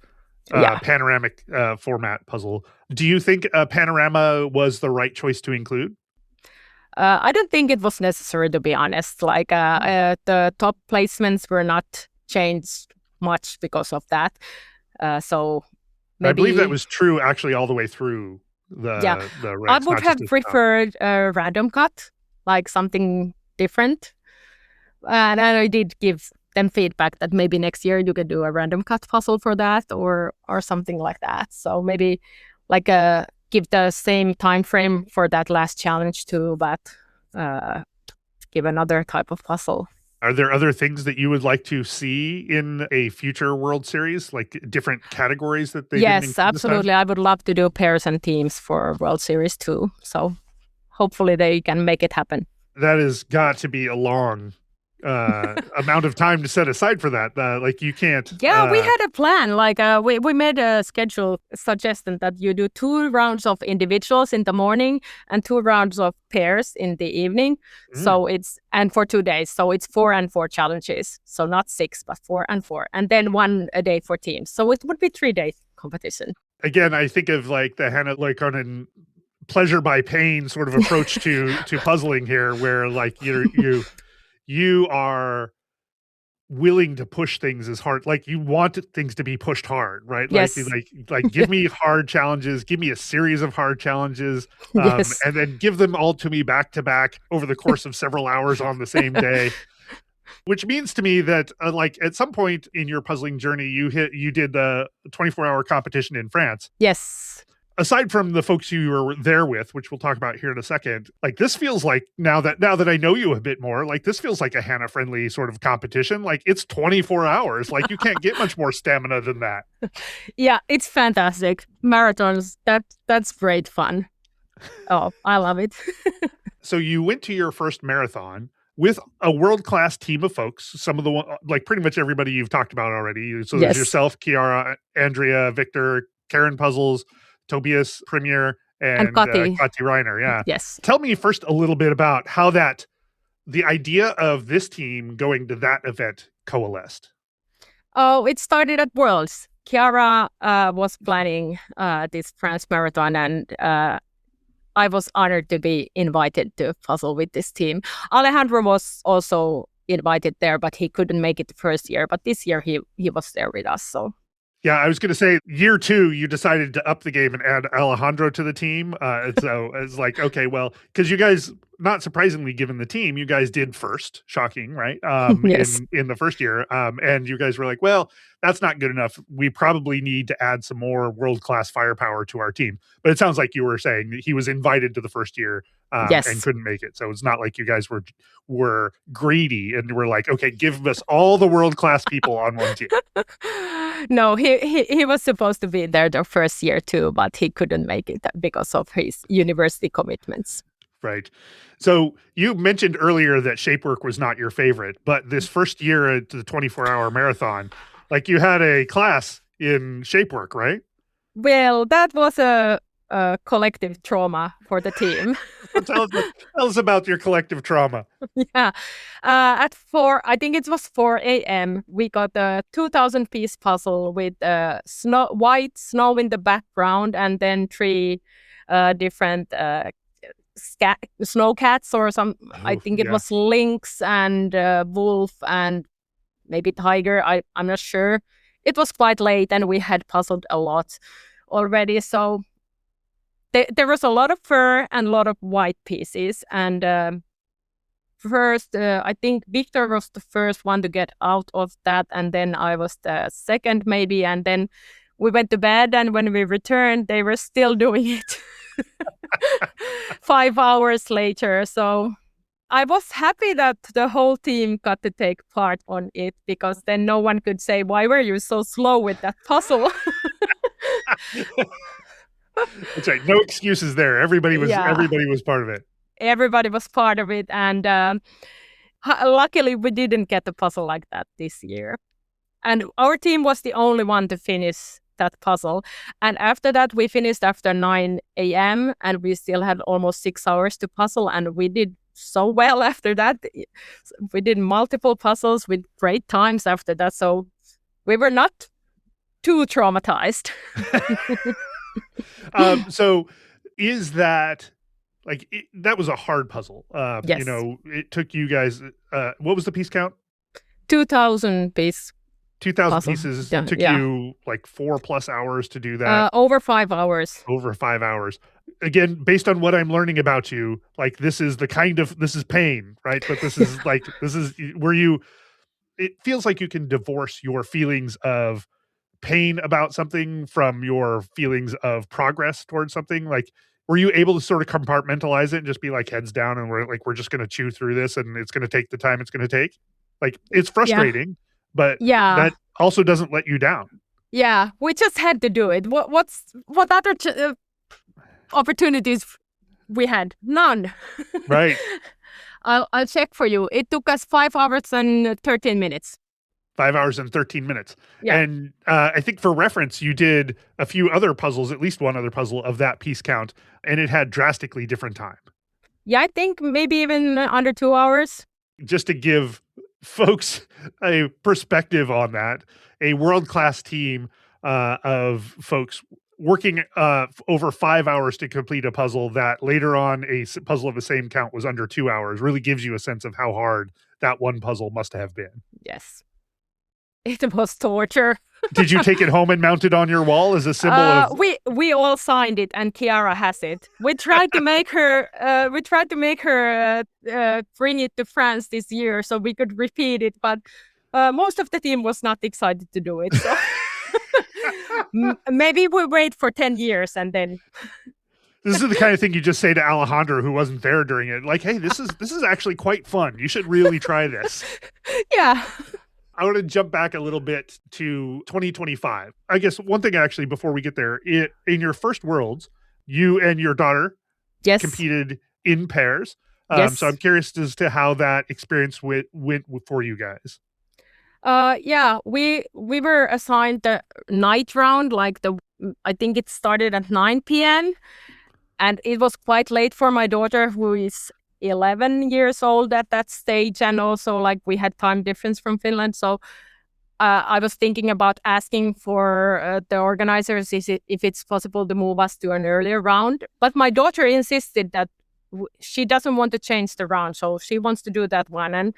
panoramic format puzzle. Do you think a panorama was the right choice to include? I don't think it was necessary, to be honest. Like the top placements were not changed much because of that. So maybe... I believe that was true actually all the way through the race. I would have preferred a random cut, like something different. And I did give them feedback that maybe next year you can do a random cut puzzle for that or something like that. So maybe like give the same time frame for that last challenge too, but give another type of puzzle. Are there other things that you would like to see in a future World Series, like different categories that they didn't include absolutely. I would love to do pairs and teams for World Series too. So hopefully they can make it happen. That has got to be a long amount of time to set aside for that. Like you can't. Yeah, we had a plan. Like we made a schedule suggestion that you do 2 rounds of individuals in the morning and 2 rounds of pairs in the evening. So and for 2 days. So it's 4 and 4 challenges. So not 6, but 4 and 4. And then 1 a day for teams. So it would be 3-day competition. Again, I think of like the Hanna Lehikoinen pleasure by pain sort of approach to puzzling here, where like you are willing to push things as hard. Like you want things to be pushed hard, right? Yes. Like give me hard challenges, give me a series of hard challenges, and then give them all to me back to back over the course of several hours on the same day. Which means to me that like at some point in your puzzling journey, you did the 24-hour competition in France. Yes. Aside from the folks you were there with, which we'll talk about here in a second, like this feels like now that I know you a bit more, like this feels like a Hanna friendly sort of competition. Like it's 24 hours. Like you can't get much more stamina than that. Yeah, it's fantastic. Marathons, that's great fun. Oh, I love it. So you went to your first marathon with a world-class team of folks, some of the like pretty much everybody you've talked about already. So there's yourself, Chiara, Andrea, Victor, Karen Puzzles, Tobias Premier, and Kati Reiner. Yeah. Yes. Tell me first a little bit about how the idea of this team going to that event coalesced. Oh, it started at Worlds. Chiara was planning this France Marathon, and I was honored to be invited to puzzle with this team. Alejandro was also invited there, but he couldn't make it the first year. But this year he was there with us. So. Yeah, I was going to say year 2, you decided to up the game and add Alejandro to the team. So it's like, okay, well, because you guys, not surprisingly, given the team, you guys did first, shocking, right? Yes. In the first year. And you guys were like, well, that's not good enough. We probably need to add some more world-class firepower to our team. But it sounds like you were saying that he was invited to the first year and couldn't make it. So it's not like you guys were greedy and were like, okay, give us all the world-class people on one team. No, he was supposed to be there the first year too, but he couldn't make it because of his university commitments. Right. So you mentioned earlier that shape work was not your favorite, but this first year at the 24-hour marathon, like you had a class in shape work, right? Well, that was a collective trauma for the team. Tell us about your collective trauma. Yeah. At 4, I think it was 4 a.m., we got a 2,000-piece puzzle with white snow in the background and then 3 different snow cats or some. I think it was lynx and wolf and maybe tiger. I'm not sure. It was quite late and we had puzzled a lot already. So there was a lot of fur and a lot of white pieces. And first, I think Victor was the first one to get out of that. And then I was the second maybe. And then we went to bed. And when we returned, they were still doing it 5 hours later. So I was happy that the whole team got to take part on it, because then no one could say, why were you so slow with that puzzle? That's right. No excuses there. Everybody was part of it. Everybody was part of it. And Luckily, we didn't get a puzzle like that this year. And our team was the only one to finish that puzzle. And after that, we finished after 9 a.m. and we still had almost 6 hours to puzzle. And we did so well after that. We did multiple puzzles with great times after that. So we were not too traumatized. So is that that was a hard puzzle? Yes. You know, it took you guys, what was the piece count? 2,000 piece. 2,000 pieces. Yeah, took yeah. you like 4+ hours to do that. Over 5 hours. Over 5 hours. Again, based on what I'm learning about you, like this is pain, right? But this is where it feels like you can divorce your feelings of pain about something from your feelings of progress towards something. Like, were you able to sort of compartmentalize it and just be like heads down and we're just going to chew through this and it's going to take the time it's going to take? Like, it's frustrating, but that also doesn't let you down. Yeah, we just had to do it. What other opportunities we had? None. Right. I'll check for you. It took us 5 hours and 13 minutes. 5 hours and 13 minutes. Yeah. And I think for reference, you did a few other puzzles, at least one other puzzle of that piece count, and it had drastically different time. Yeah, I think maybe even under 2 hours. Just to give folks a perspective on that, a world-class team of folks working over 5 hours to complete a puzzle that later on a puzzle of the same count was under 2 hours really gives you a sense of how hard that one puzzle must have been. Yes. It was torture. Did you take it home and mount it on your wall as a symbol of? We all signed it, and Kiara has it. We tried to make her. Bring it to France this year so we could repeat it, but most of the team was not excited to do it. So maybe we wait for 10 years and then. This is the kind of thing you just say to Alejandro, who wasn't there during it. Like, hey, this is actually quite fun. You should really try this. Yeah. I want to jump back a little bit to 2025. I guess one thing actually before we get there, in your first Worlds, you and your daughter competed in pairs. So I'm curious as to how that experience went for you guys. Yeah, we were assigned the night round, I think it started at 9 p.m. and it was quite late for my daughter, who is 11 years old at that stage, and also we had time difference from Finland, so I was thinking about asking for the organizers if it's possible to move us to an earlier round, but my daughter insisted that she doesn't want to change the round, so she wants to do that one, and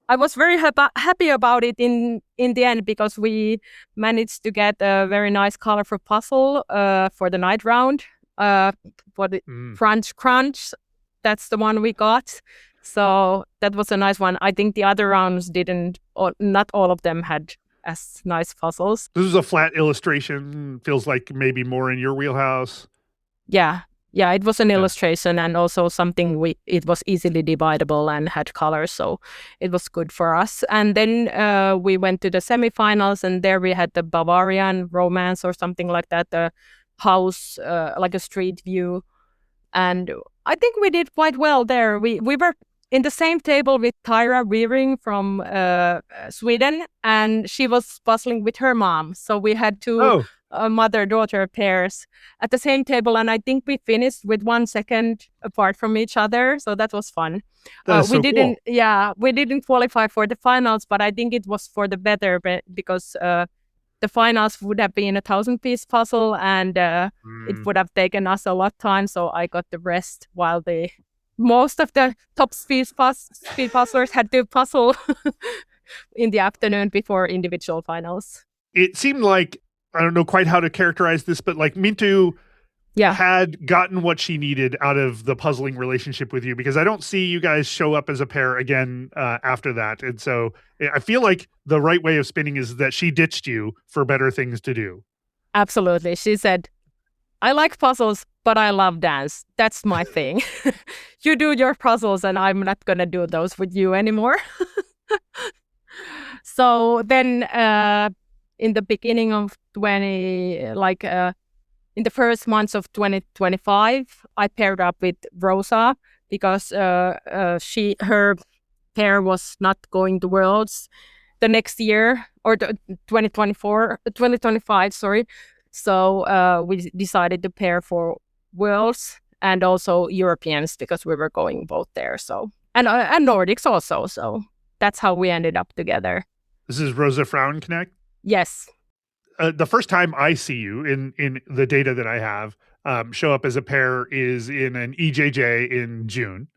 I was very happy about it in the end, because we managed to get a very nice colorful puzzle for the night round, for the Crunch. That's the one we got. So that was a nice one. I think the other rounds didn't, or not all of them had as nice puzzles. This is a flat illustration. Feels like maybe more in your wheelhouse. Yeah, it was an illustration, and also something it was easily dividable and had colors, so it was good for us. And then we went to the semifinals, and there we had the Bavarian romance or something like that, the house, like a street view. And I think we did quite well there. We were in the same table with Tyra Weering from Sweden, and she was puzzling with her mom. So we had two mother-daughter pairs at the same table, and I think we finished with 1 second apart from each other. So that was fun. We didn't qualify for the finals, but I think it was for the better, because the finals would have been a 1,000-piece puzzle, and it would have taken us a lot of time. So I got the rest, while most of the top speed puzzlers had to puzzle in the afternoon before individual finals. It seemed like, I don't know quite how to characterize this, but like Mintu had gotten what she needed out of the puzzling relationship with you, because I don't see you guys show up as a pair again after that. And so I feel like the right way of spinning is that she ditched you for better things to do. Absolutely. She said, I like puzzles, but I love dance. That's my thing. You do your puzzles, and I'm not going to do those with you anymore. So then in the beginning of in the first months of 2025, I paired up with Rosa, because her pair was not going to Worlds the next year, or 2025, sorry. So we decided to pair for Worlds and also Europeans because we were going both there. So and Nordics also. So that's how we ended up together. This is Rosa Frauenknecht? Yes. The first time I see you in the data that I have show up as a pair is in an EJJ in June.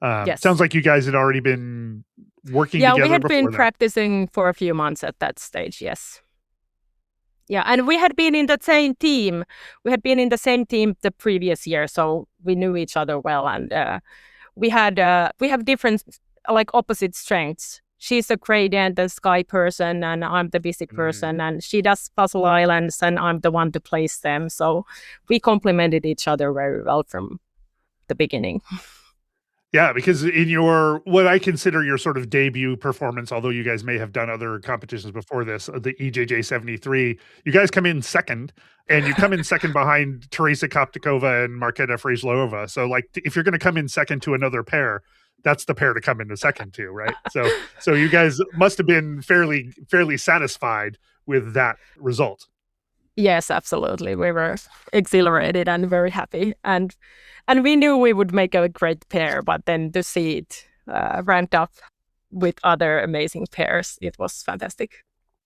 Yes. Sounds like you guys had already been working together. Yeah, we had been that. practicing for a few months at that stage, yes. Yeah, and we had been in the same team. We had been in the same team the previous year, so we knew each other well. And we have different, like, opposite strengths. She's a gradient and sky person, and I'm the basic person. And she does puzzle islands, and I'm the one to place them. So we complemented each other very well from the beginning. Yeah, because in what I consider your sort of debut performance, although you guys may have done other competitions before this, the EJJ 73, you guys come in second, and you come in second behind Teresa Koptikova and Marketa Frejlova. So, like, if you're going to come in second to another pair, that's the pair to come into second to, right? So you guys must have been fairly satisfied with that result. Yes, absolutely. We were exhilarated and very happy, and we knew we would make a great pair. But then to see it ranked up with other amazing pairs, it was fantastic.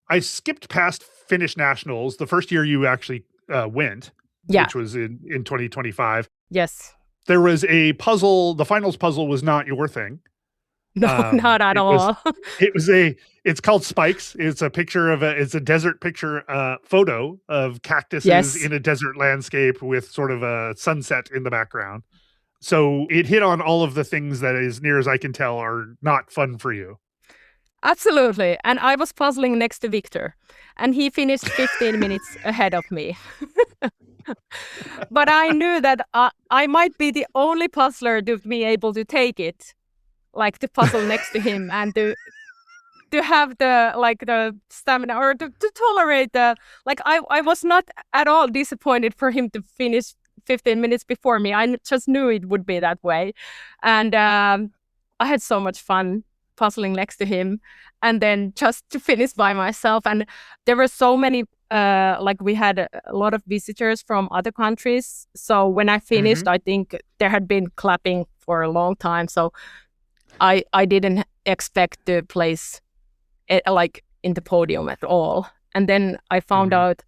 I skipped past Finnish Nationals, the first year you actually went, which was in 2025. Yes. There was a puzzle. The finals puzzle was not your thing. No, not at all. It's called Spikes. It's a picture it's a desert picture photo of cactuses in a desert landscape with sort of a sunset in the background. So it hit on all of the things that, as near as I can tell, are not fun for you. Absolutely. And I was puzzling next to Victor, and he finished 15 minutes ahead of me. But I knew that I might be the only puzzler to be able to take it, like to puzzle next to him, and to have the stamina, or to tolerate the, like, I was not at all disappointed for him to finish 15 minutes before me. I just knew it would be that way. And I had so much fun puzzling next to him, and then just to finish by myself. And there were so many we had a lot of visitors from other countries, so when I finished, I think there had been clapping for a long time, so I didn't expect to place it, like, in the podium at all. And then I found out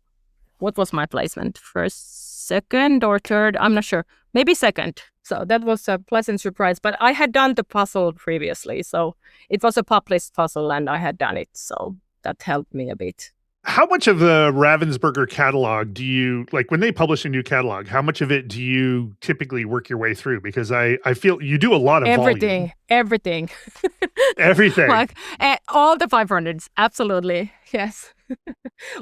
what was my placement, first, second, or third, I'm not sure, maybe second. So that was a pleasant surprise. But I had done the puzzle previously, so it was a published puzzle and I had done it, so that helped me a bit. How much of the Ravensburger catalog do you, like, when they publish a new catalog, how much of it do you typically work your way through? Because I feel you do a lot of volume. Everything. Like, all the 500s, absolutely, yes.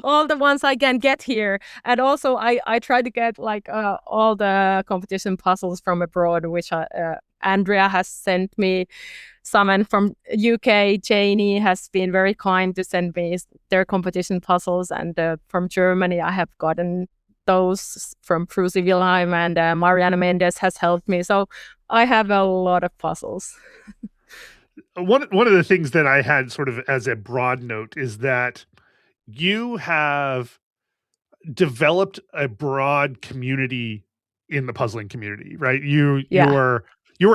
All the ones I can get here. And also I try to get, like, all the competition puzzles from abroad, which Andrea has sent me some, and from UK, Janie has been very kind to send me their competition puzzles, and from Germany I have gotten those from Frusi Wilhelm, and Mariana Mendes has helped me, so I have a lot of puzzles. One of the things that I had sort of as a broad note is that you have developed a broad community in the puzzling community, right? You are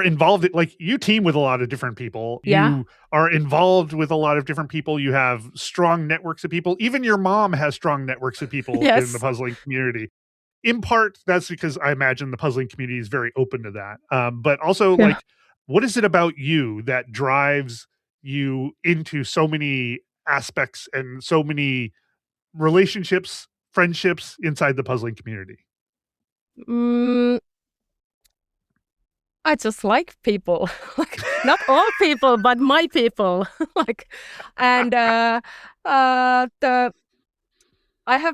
involved, like, you team with a lot of different people. You are involved with a lot of different people. You have strong networks of people. Even your mom has strong networks of people in the puzzling community. In part, that's because I imagine the puzzling community is very open to that. But also, like, what is it about you that drives you into so many aspects and so many relationships, friendships inside the puzzling community? I just like people, like, not all people, but my people, like, and I have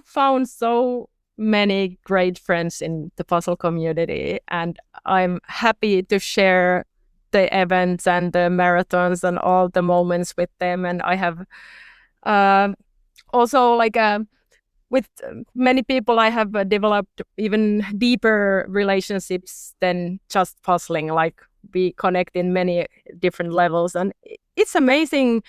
found so many great friends in the puzzle community, and I'm happy to share the events and the marathons and all the moments with them. And I have also, like, with many people, I have developed even deeper relationships than just puzzling. Like, we connect in many different levels, and it's amazing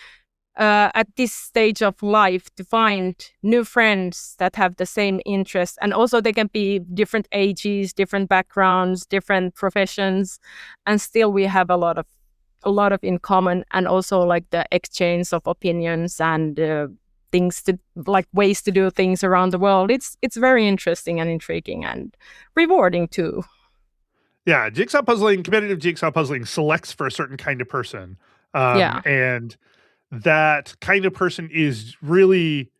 at this stage of life to find new friends that have the same interests, and also they can be different ages, different backgrounds, different professions, and still we have a lot of in common, and also like the exchange of opinions and things to like ways to do things around the world. It's very interesting and intriguing and rewarding too. Yeah, competitive jigsaw puzzling selects for a certain kind of person. Yeah. And that kind of person is really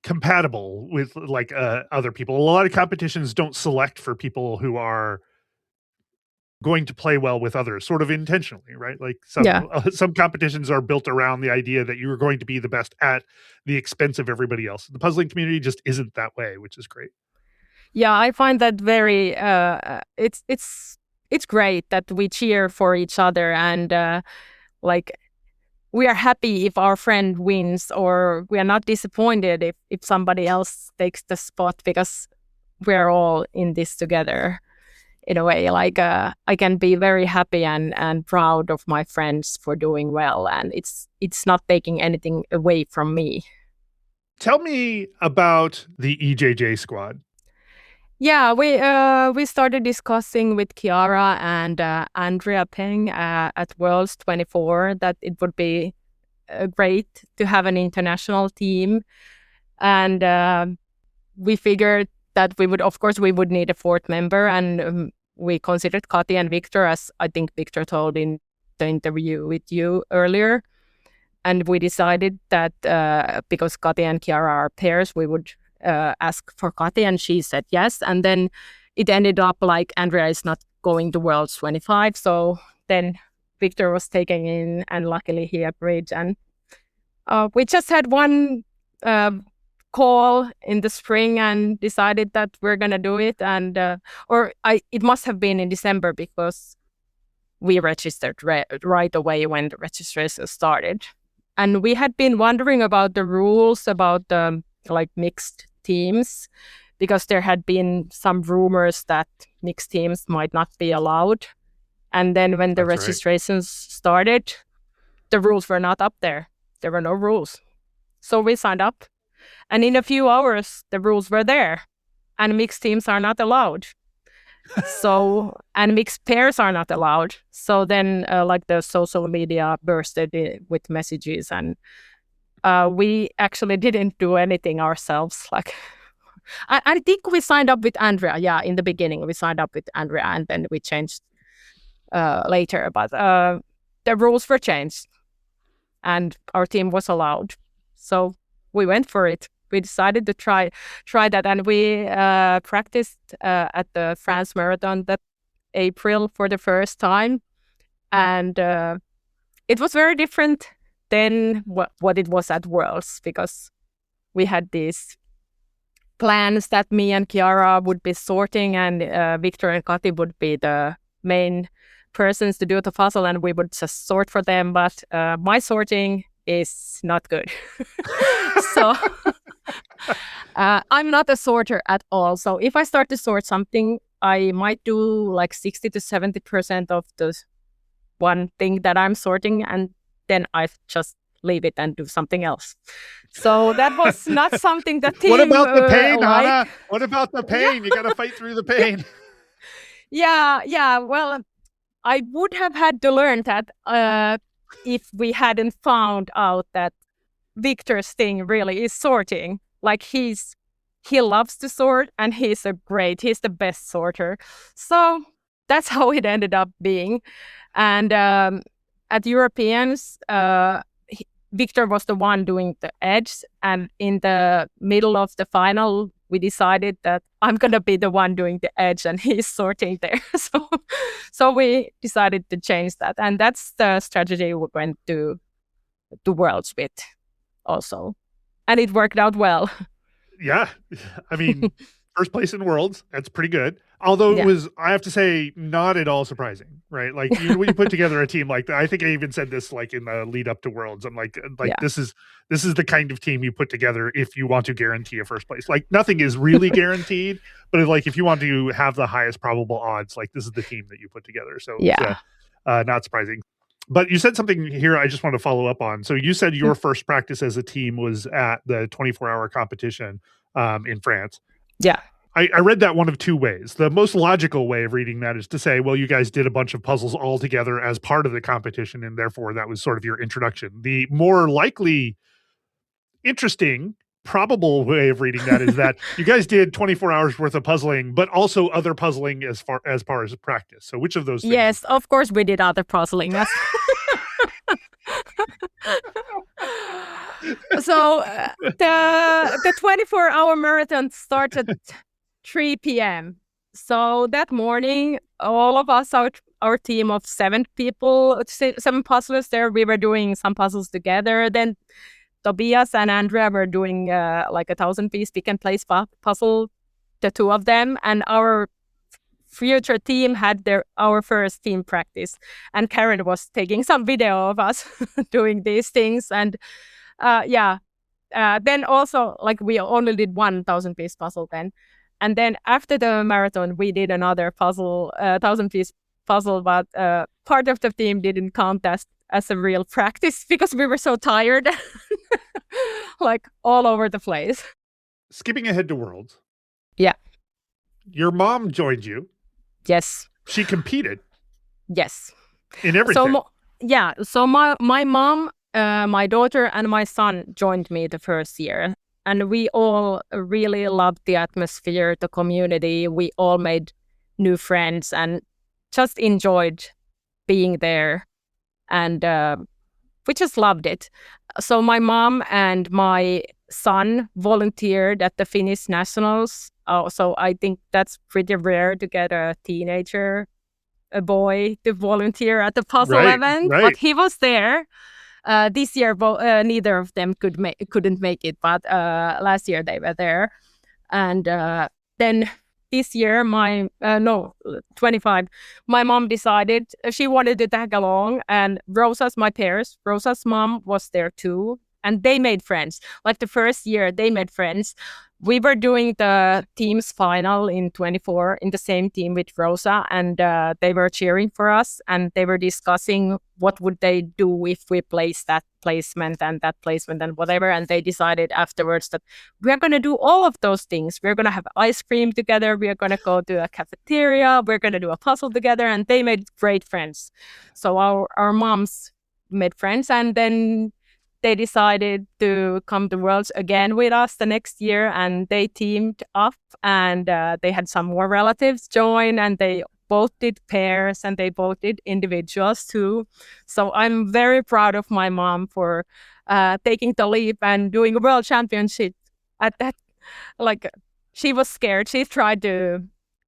compatible with like other people. A lot of competitions don't select for people who are going to play well with others, sort of intentionally, right? Like some competitions are built around the idea that you are going to be the best at the expense of everybody else. The puzzling community just isn't that way, which is great. Yeah, I find that very it's great that we cheer for each other, and like we are happy if our friend wins, or we are not disappointed if somebody else takes the spot, because we're all in this together in a way. Like I can be very happy and proud of my friends for doing well, and it's not taking anything away from me. Tell me about the EJJ squad. Yeah, we started discussing with Chiara and Andrea Peng at Worlds 24 that it would be great to have an international team, and we figured that we would need a fourth member, and we considered Kati and Victor, as I think Victor told in the interview with you earlier. And we decided that because Kati and Chiara are pairs, we would ask for Kati, and she said yes. And then it ended up like Andrea is not going to Worlds 25, so then Victor was taken in, and luckily he agreed. And we just had one call in the spring and decided that we're gonna do it. And it must have been in December, because we registered right away when the registration started. And we had been wondering about the rules about the like mixed teams, because there had been some rumors that mixed teams might not be allowed. And then when the registrations started, the rules were not up there. There were no rules. So we signed up, and in a few hours, the rules were there, and mixed teams are not allowed. So, and mixed pairs are not allowed. So then like the social media bursted with messages, and we actually didn't do anything ourselves. Like I think we signed up with Andrea. Yeah, in the beginning we signed up with Andrea, and then we changed later. But the rules were changed, and our team was allowed. So we went for it. We decided to try that, and we practiced at the France Marathon that April for the first time, and it was very different than what it was at Worlds, because we had these plans that me and Chiara would be sorting, and Victor and Kati would be the main persons to do the puzzle, and we would just sort for them. But my sorting is not good. So I'm not a sorter at all. So if I start to sort something, I might do like 60 to 70% of the one thing that I'm sorting, and then I just leave it and do something else. So that was not something that team What about the pain, liked. Hanna? What about the pain? You got to fight through the pain. Yeah. Well, I would have had to learn that if we hadn't found out that Victor's thing really is sorting. Like he loves to sort, and he's the best sorter. So that's how it ended up being. And at Europeans, Victor was the one doing the edge, and in the middle of the final, we decided that I'm gonna be the one doing the edge, and he's sorting there. So we decided to change that, and that's the strategy we went to Worlds with, also, and it worked out well. Yeah, I mean, first place in Worlds, that's pretty good. Although it was, I have to say, not at all surprising, right? Like when you put together a team like that, I think I even said this like in the lead up to Worlds. I'm like this is the kind of team you put together if you want to guarantee a first place. Like nothing is really guaranteed, but if you want to have the highest probable odds, like this is the team that you put together. So not surprising. But you said something here I just want to follow up on. So you said your first practice as a team was at the 24-hour competition in France. Yeah. I read that one of two ways. The most logical way of reading that is to say, well, you guys did a bunch of puzzles all together as part of the competition, and therefore that was sort of your introduction. The more likely, interesting, probable way of reading that is that you guys did 24 hours worth of puzzling, but also other puzzling as far as practice. So which of those things? Yes, of course we did other puzzling. So the 24-hour marathon started at 3 p.m. So that morning, all of us, our team of 7 people, 7 puzzlers there, we were doing some puzzles together. Then Tobias and Andrea were doing like a 1,000-piece pick and place puzzle, the two of them. And our future team had our first team practice. And Karen was taking some video of us doing these things. And then also, like, we only did 1,000-piece puzzle then. And then after the marathon, we did another puzzle, 1,000-piece puzzle, but part of the team didn't count as a real practice because we were so tired, like all over the place. Skipping ahead to Worlds. Yeah. Your mom joined you. Yes. She competed. Yes. In everything. So my mom, my daughter, and my son joined me the first year. And we all really loved the atmosphere, the community. We all made new friends and just enjoyed being there. And we just loved it. So my mom and my son volunteered at the Finnish Nationals. So I think that's pretty rare to get a teenager, a boy, to volunteer at the puzzle event. Right. But he was there. This year, neither of them couldn't make it, but last year they were there. And then this year, 25, my mom decided she wanted to tag along, and Rosa's mom was there too. And they made friends. Like the first year, they made friends. We were doing the team's final in 24 in the same team with Rosa, and they were cheering for us, and they were discussing what would they do if we place that placement and whatever. And they decided afterwards that we're going to do all of those things. We're going to have ice cream together. We're going to go to a cafeteria. We're going to do a puzzle together. And they made great friends. So our moms made friends, and then they decided to come to Worlds again with us the next year, and they teamed up, and they had some more relatives join, and they both did pairs and they both did individuals too. So I'm very proud of my mom for taking the leap and doing a world championship at that. Like, she was scared. She tried to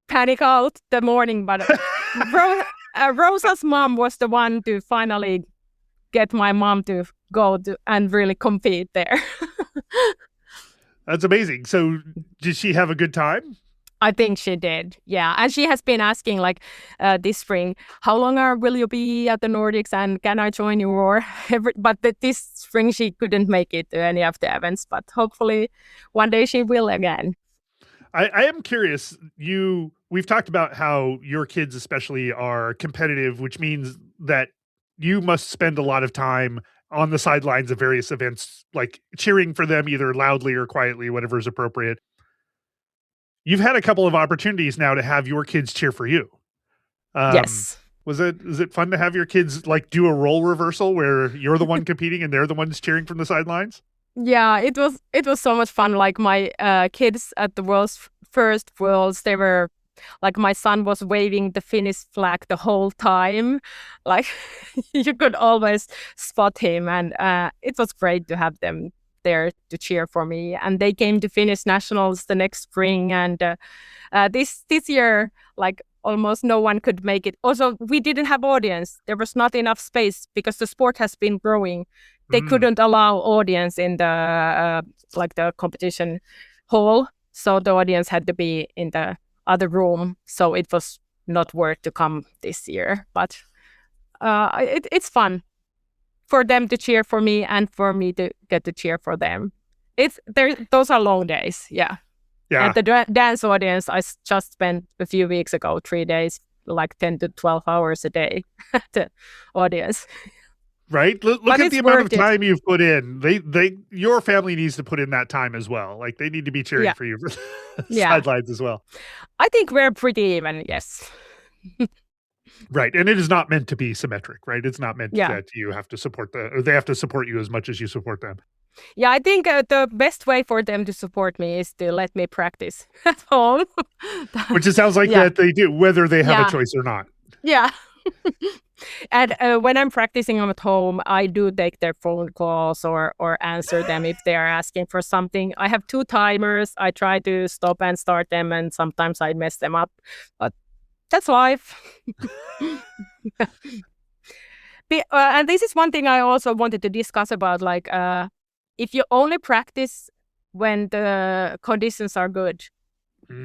panic out the morning, but Rosa's mom was the one to finally get my mom to go and really compete there. That's amazing. So did she have a good time? I think she did. Yeah. And she has been asking, like, this spring, how long will you be at the Nordics, and can I join you? But this spring she couldn't make it to any of the events, but hopefully one day she will again. I am curious. We've talked about how your kids especially are competitive, which means that you must spend a lot of time on the sidelines of various events, like cheering for them either loudly or quietly, whatever is appropriate. You've had a couple of opportunities now to have your kids cheer for you. Yes. Is it fun to have your kids like do a role reversal where you're the one competing and they're the ones cheering from the sidelines? Yeah, it was so much fun. Like, my kids at the first Worlds, they were like, my son was waving the Finnish flag the whole time. Like, you could always spot him, and it was great to have them there to cheer for me. And they came to Finnish Nationals the next spring, and this year, like, almost no one could make it. Also, we didn't have audience. There was not enough space because the sport has been growing. They couldn't allow audience in the the competition hall, so the audience had to be in the other room. So it was not worth to come this year. But it's fun for them to cheer for me and for me to get to cheer for them. Those are long days. Yeah. Yeah. And the dance audience, I just spent a few weeks ago, 3 days like 10 to 12 hours a day at the audience. Right? Look But at it's the amount of worth it. time you've put in. Your family needs to put in that time as well. Like they need to be cheering for you for Yeah. sidelines as well. I think we're pretty even, yes. Right. And it is not meant to be symmetric, right? It's not meant that you have to support or they have to support you as much as you support them. Yeah, I think the best way for them to support me is to let me practice at home. Which it sounds like that they do, whether they have a choice or not. Yeah. And when I'm practicing at home, I do take their phone calls or answer them if they are asking for something. I have 2 timers. I try to stop and start them, and sometimes I mess them up. But that's life. And this is one thing I also wanted to discuss about, like, if you only practice when the conditions are good,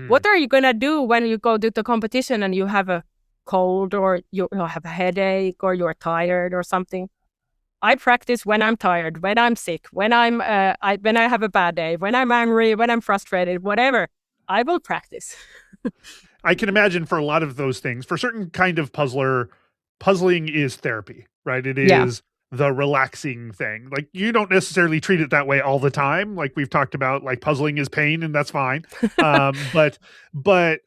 what are you going to do when you go to the competition and you have a cold or you have a headache or you're tired or something? I practice when I'm tired, when I'm sick, when when I have a bad day, when I'm angry, when I'm frustrated, whatever. I will practice. I can imagine for a lot of those things, for a certain kind of puzzler, puzzling is therapy, right? It is the relaxing thing. Like you don't necessarily treat it that way all the time. Like we've talked about, like puzzling is pain and that's fine. But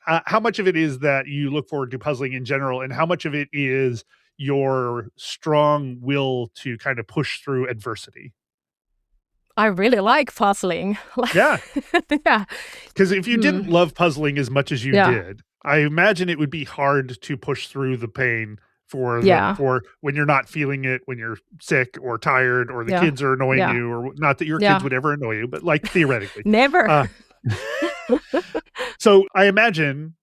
how much of it is that you look forward to puzzling in general, and how much of it is your strong will to kind of push through adversity? I really like puzzling. Yeah. Yeah. Because if you didn't love puzzling as much as you did, I imagine it would be hard to push through the pain for when you're not feeling it, when you're sick or tired or the kids are annoying you, or not that your kids would ever annoy you, but like theoretically. Never. So I imagine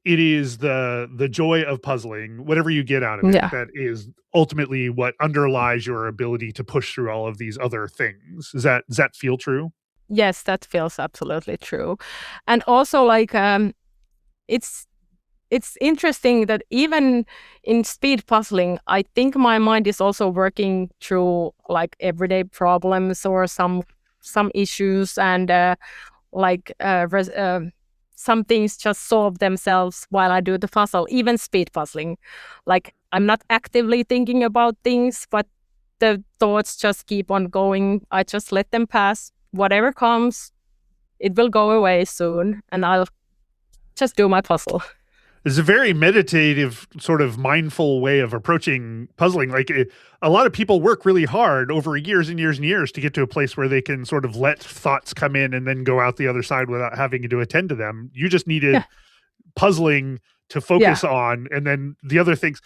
it is the joy of puzzling, whatever you get out of it, that is ultimately what underlies your ability to push through all of these other things. Does that feel true? Yes, that feels absolutely true. And also, like, it's interesting that even in speed puzzling, I think my mind is also working through like everyday problems or some issues, and some things just solve themselves while I do the puzzle, even speed puzzling. Like I'm not actively thinking about things, but the thoughts just keep on going. I just let them pass. Whatever comes, it will go away soon, and I'll just do my puzzle. It's a very meditative, sort of mindful way of approaching puzzling. Like a lot of people work really hard over years and years and years to get to a place where they can sort of let thoughts come in and then go out the other side without having to attend to them. You just needed puzzling to focus on, and then the other things.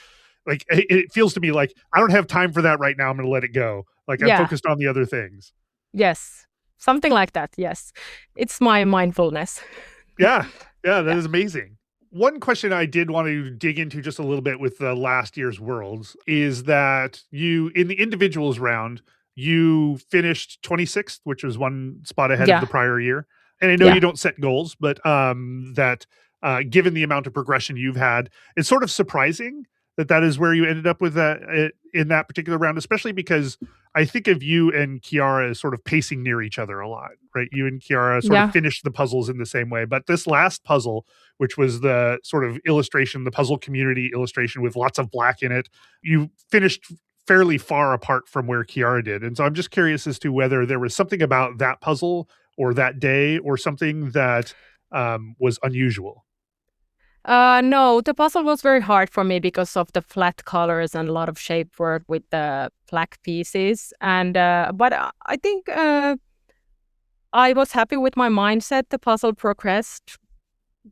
Like it feels to me like I don't have time for that right now. I'm going to let it go. Like I'm focused on the other things. Yes, something like that. Yes, it's my mindfulness. Yeah, that is amazing. One question I did want to dig into just a little bit with the last year's Worlds is that you, in the individuals round, you finished 26th, which was one spot ahead of the prior year. And I know you don't set goals, but given the amount of progression you've had, it's sort of surprising that is where you ended up with that in that particular round, especially because I think of you and Chiara as sort of pacing near each other a lot, right? You and Chiara sort of finished the puzzles in the same way. But this last puzzle, which was the sort of illustration, the puzzle community illustration with lots of black in it, you finished fairly far apart from where Chiara did. And so I'm just curious as to whether there was something about that puzzle or that day or something that was unusual. No, the puzzle was very hard for me because of the flat colors and a lot of shape work with the black pieces. And but I think I was happy with my mindset. The puzzle progressed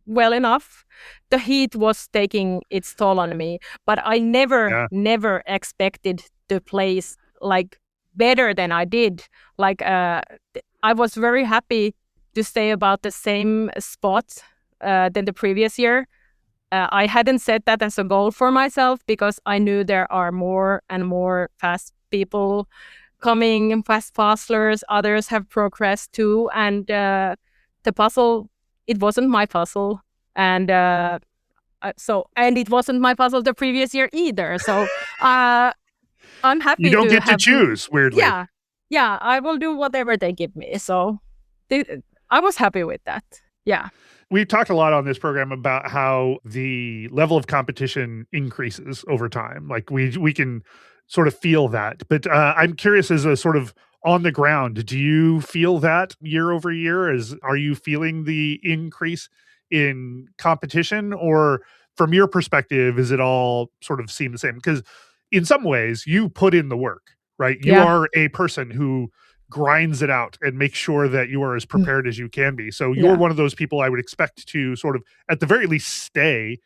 well enough. The heat was taking its toll on me, but I never expected to place like better than I did. Like I was very happy to stay about the same spot than the previous year. I hadn't set that as a goal for myself because I knew there are more and more fast people coming, fast puzzlers. Others have progressed too. And the puzzle, it wasn't my puzzle. And and it wasn't my puzzle the previous year either. So I'm happy you don't get to choose, weirdly. Yeah, I will do whatever they give me. So I was happy with that. Yeah. We've talked a lot on this program about how the level of competition increases over time. Like we can sort of feel that. But I'm curious, as a sort of on the ground, do you feel that year over year? Are you feeling the increase in competition, or from your perspective, is it all sort of seem the same? Because in some ways, you put in the work, right? You Yeah. are a person who grinds it out and makes sure that you are as prepared as you can be. So you're Yeah. one of those people I would expect to sort of, at the very least, stay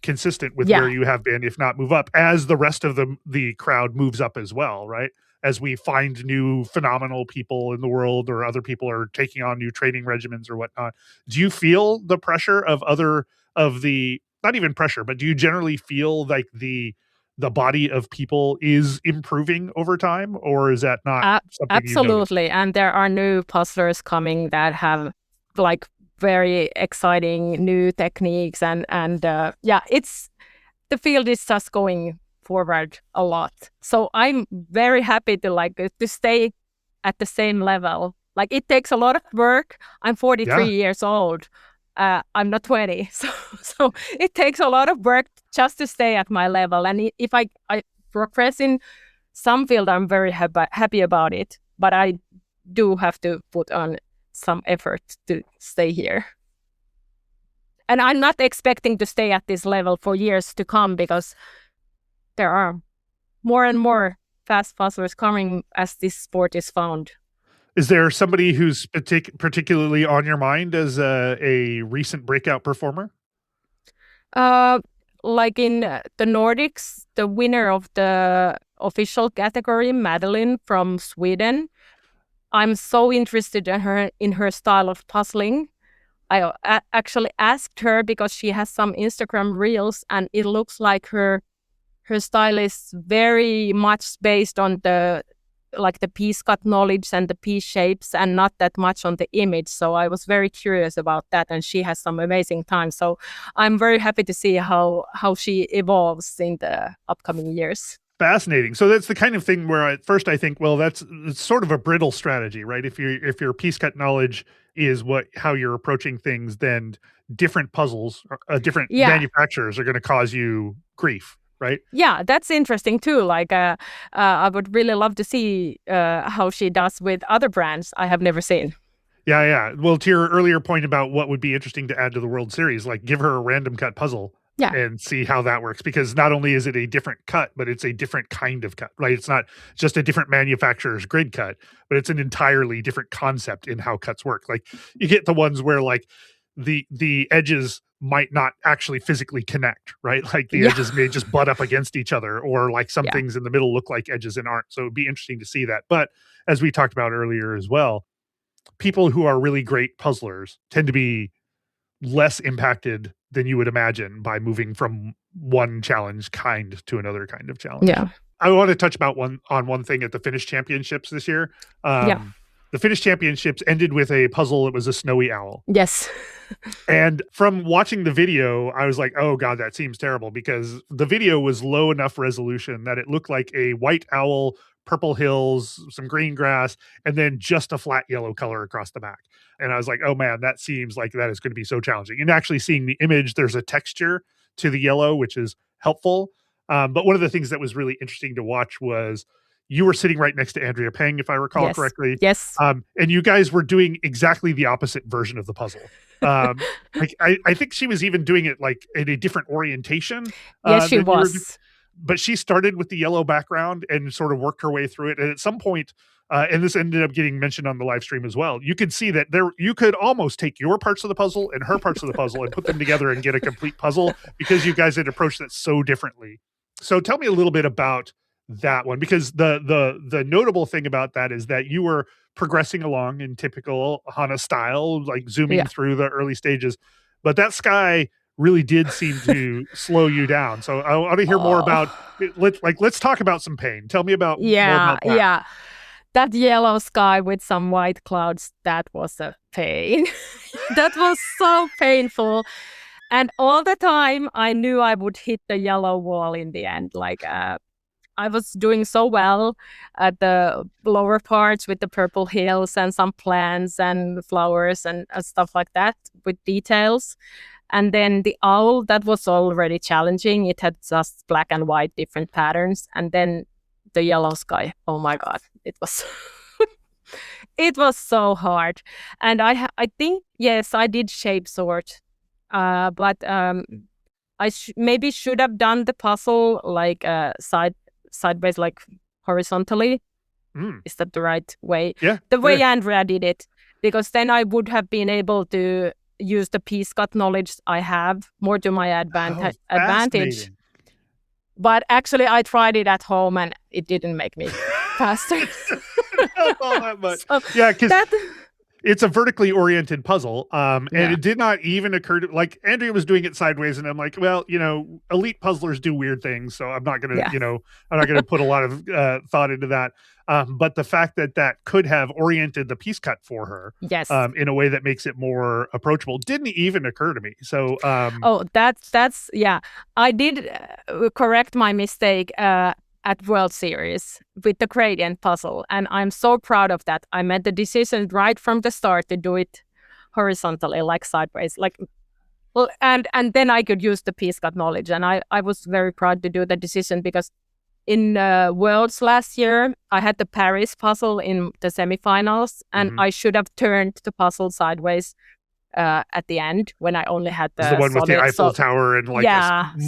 consistent with where Yeah. you have been, if not move up, as the rest of the crowd moves up as well, right? As we find new phenomenal people in the world, or other people are taking on new training regimens or whatnot. Do you feel the pressure of the, not even pressure, but do you generally feel like the body of people is improving over time, or is that not something you've noticed? Absolutely. And there are new puzzlers coming that have like very exciting new techniques, and it's, the field is just going forward a lot. So I'm very happy to stay at the same level. Like, it takes a lot of work. I'm 43 Yeah. years old. I'm not 20. So it takes a lot of work just to stay at my level. And if I progress in some field, I'm very happy about it. But I do have to put on some effort to stay here. And I'm not expecting to stay at this level for years to come, because there are more and more fast puzzlers coming as this sport is found. Is there somebody who's particularly on your mind as a recent breakout performer? Like in the Nordics, the winner of the official category, Madeline from Sweden. I'm so interested in her style of puzzling. I actually asked her because she has some Instagram reels, and it looks like her style is very much based on the piece cut knowledge and the piece shapes, and not that much on the image. So I was very curious about that, and she has some amazing time. So I'm very happy to see how she evolves in the upcoming years. Fascinating. So that's the kind of thing where at first I think, well, it's sort of a brittle strategy, right? If your piece cut knowledge is how you're approaching things, then different puzzles, different manufacturers are going to cause you grief, right? Yeah, that's interesting too. Like, I would really love to see how she does with other brands I have never seen. Yeah. Well, to your earlier point about what would be interesting to add to the World Series, like give her a random cut puzzle. Yeah. And see how that works, because not only is it a different cut, but it's a different kind of cut, right? It's not just a different manufacturer's grid cut, but it's an entirely different concept in how cuts work. Like, you get the ones where like the edges might not actually physically connect, right? Like the edges may just butt up against each other, or like some things in the middle look like edges and aren't. So it'd be interesting to see that. But as we talked about earlier as well, people who are really great puzzlers tend to be less impacted than you would imagine by moving from one challenge kind to another kind of challenge. Yeah. I want to touch about one thing at the Finnish championships this year. The Finnish championships ended with a puzzle that was a snowy owl. Yes. And from watching the video, I was like, oh God, that seems terrible, because the video was low enough resolution that it looked like a white owl, purple hills, some green grass, and then just a flat yellow color across the back. And I was like, oh man, that seems like that is going to be so challenging. And actually seeing the image, there's a texture to the yellow, which is helpful. But one of the things that was really interesting to watch was you were sitting right next to Andrea Peng, if I recall correctly. Yes. And you guys were doing exactly the opposite version of the puzzle. Like I think she was even doing it like in a different orientation. Yes, she was. But she started with the yellow background and sort of worked her way through it. And at some point, and this ended up getting mentioned on the live stream as well, you could see that you could almost take your parts of the puzzle and her parts of the puzzle and put them together and get a complete puzzle, because you guys had approached that so differently. So tell me a little bit about that one, because the notable thing about that is that you were progressing along in typical Hanna style, like zooming through the early stages, but that sky really did seem to slow you down. So I want to hear more about it. Let's talk about some pain. Tell me about more about that. Yeah. That yellow sky with some white clouds, that was a pain. That was so painful. And all the time I knew I would hit the yellow wall in the end. Like, I was doing so well at the lower parts with the purple hills and some plants and flowers and stuff like that with details. And then the owl, that was already challenging. It had just black and white different patterns. And then the yellow sky. Oh my God, it was it was so hard. And I think, yes, I did shape sort, but I maybe should have done the puzzle like sideways, like horizontally. Is that the right way? Yeah. The way Andrea did it, because then I would have been able to use the piece cut knowledge I have more to my advantage. But actually, I tried it at home and it didn't make me faster. Help all that much. Yeah, because it's a vertically oriented puzzle. And it did not even occur to, like, Andrea was doing it sideways, and I'm like, well, elite puzzlers do weird things, so I'm not gonna, I'm not gonna put a lot of thought into that. But the fact that could have oriented the piece cut for her, in a way that makes it more approachable, didn't even occur to me. So, that's I did correct my mistake at World Series with the gradient puzzle, and I'm so proud of that. I made the decision right from the start to do it horizontally, like sideways, and then I could use the piece cut knowledge, and I was very proud to do the decision, because in Worlds last year I had the Paris puzzle in the semifinals, and I should have turned the puzzle sideways at the end when I only had the one with the Eiffel Tower and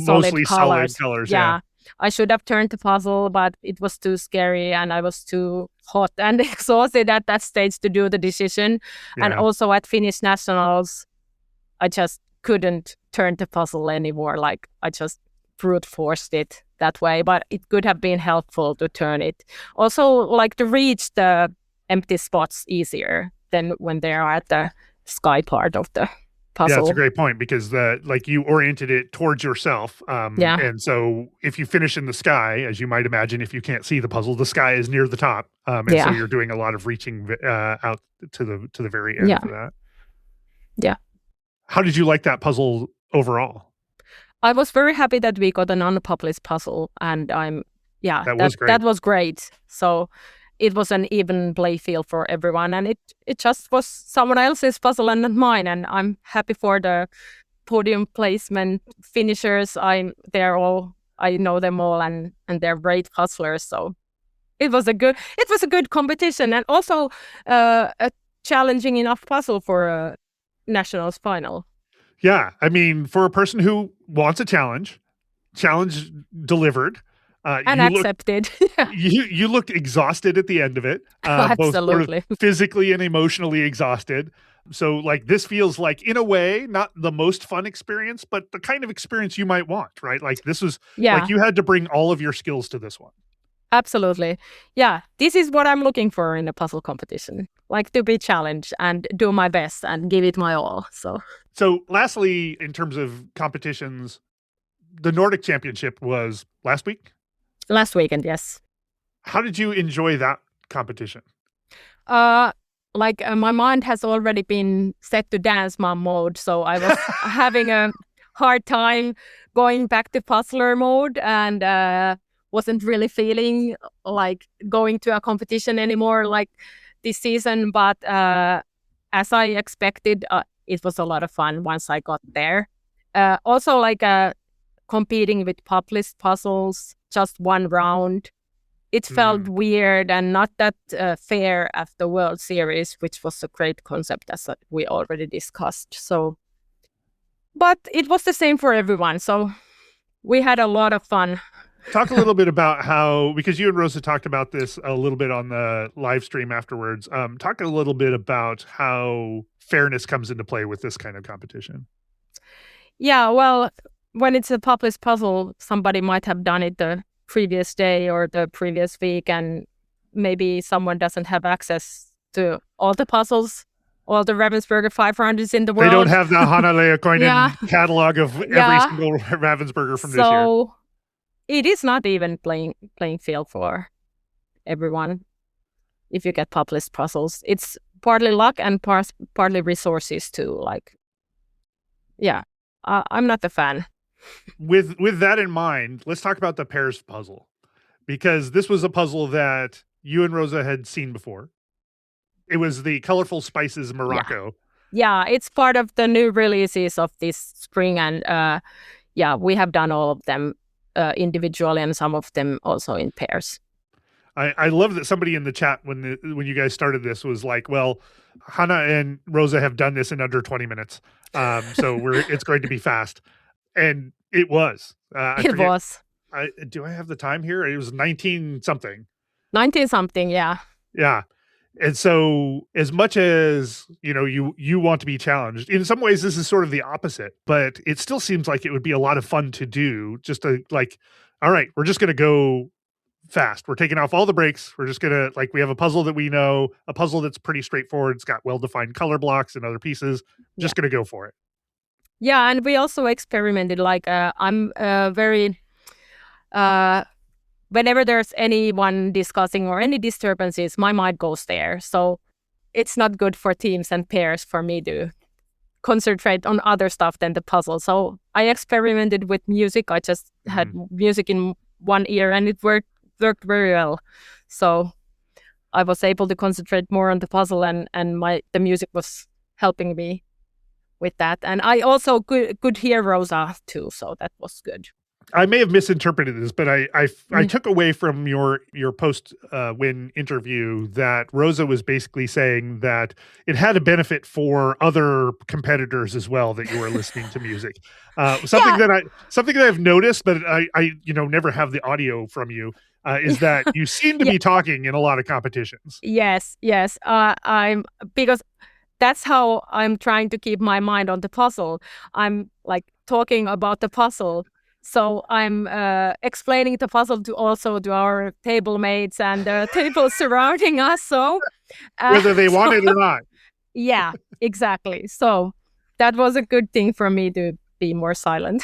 mostly solid colors. Yeah. I should have turned the puzzle, but it was too scary and I was too hot and exhausted at that stage to do the decision. Yeah. And also at Finnish Nationals, I just couldn't turn the puzzle anymore. Like, I just brute forced it that way, but it could have been helpful to turn it. Also, like, to reach the empty spots easier than when they are at the sky part of the puzzle. Yeah, that's a great point, because you oriented it towards yourself. And so if you finish in the sky, as you might imagine, if you can't see the puzzle, the sky is near the top. So you're doing a lot of reaching out to the very end for that. Yeah. How did you like that puzzle overall? I was very happy that we got an unpublished puzzle, and that was great. So it was an even play field for everyone, and it just was someone else's puzzle and not mine. And I'm happy for the podium placement finishers. I know them all, and they're great puzzlers. So it was a good competition, and also a challenging enough puzzle for a nationals final. Yeah, I mean, for a person who wants a challenge delivered. And accepted. You looked exhausted at the end of it. Absolutely. Both sort of physically and emotionally exhausted. So, like, this feels like, in a way, not the most fun experience, but the kind of experience you might want, right? Like, this was, like, you had to bring all of your skills to this one. Absolutely. Yeah, this is what I'm looking for in a puzzle competition. Like, to be challenged and do my best and give it my all. So lastly, in terms of competitions, the Nordic Championship was last week? Last weekend, yes. How did you enjoy that competition? My mind has already been set to dance mom mode, so I was having a hard time going back to puzzler mode, and wasn't really feeling like going to a competition anymore like this season. But as I expected, it was a lot of fun once I got there. Also, competing with published puzzles, just one round, it felt weird and not that fair at the World Series, which was a great concept, as we already discussed. So, but it was the same for everyone. So we had a lot of fun. Talk a little bit about how, because you and Rosa talked about this a little bit on the live stream afterwards. Talk a little bit about how fairness comes into play with this kind of competition. Yeah, well, when it's a published puzzle, somebody might have done it the previous day or the previous week, and maybe someone doesn't have access to all the puzzles, all the Ravensburger 500s in the world. They don't have the Hanna Lehikoinen catalog of every single Ravensburger from this year. So it is not even playing field for everyone if you get published puzzles. It's partly luck and partly resources too. I'm not a fan. With that in mind, let's talk about the pairs puzzle, because this was a puzzle that you and Rosa had seen before. It was the Colorful Spices Morocco. Yeah, it's part of the new releases of this spring, and we have done all of them individually and some of them also in pairs. I love that somebody in the chat when you guys started this was like, well, Hanna and Rosa have done this in under 20 minutes. So it's going to be fast. And it was. Do I have the time here? It was 19 something. 19 something, yeah. Yeah. And so as much as, you want to be challenged, in some ways this is sort of the opposite, but it still seems like it would be a lot of fun to do, just to like, all right, we're just going to go fast. We're taking off all the brakes. We're just going to, we have a puzzle that we know, a puzzle that's pretty straightforward. It's got well-defined color blocks and other pieces. Just going to go for it. Yeah. And we also experimented, I'm very, whenever there's anyone discussing or any disturbances, my mind goes there. So it's not good for teams and pairs for me to concentrate on other stuff than the puzzle. So I experimented with music. I just had music in one ear and it worked very well. So I was able to concentrate more on the puzzle, and the music was helping me with that. And I also could hear Rosa too, so that was good. I may have misinterpreted this, but I took away from your post win interview that Rosa was basically saying that it had a benefit for other competitors as well that you were listening to music. Something that I've noticed, but I never have the audio from you. Is that you seem to be talking in a lot of competitions. Yes. Because that's how I'm trying to keep my mind on the puzzle. I'm talking about the puzzle. So I'm explaining the puzzle to our table mates and the table surrounding us. So whether they want it or not. Yeah, exactly. So that was a good thing for me to be more silent.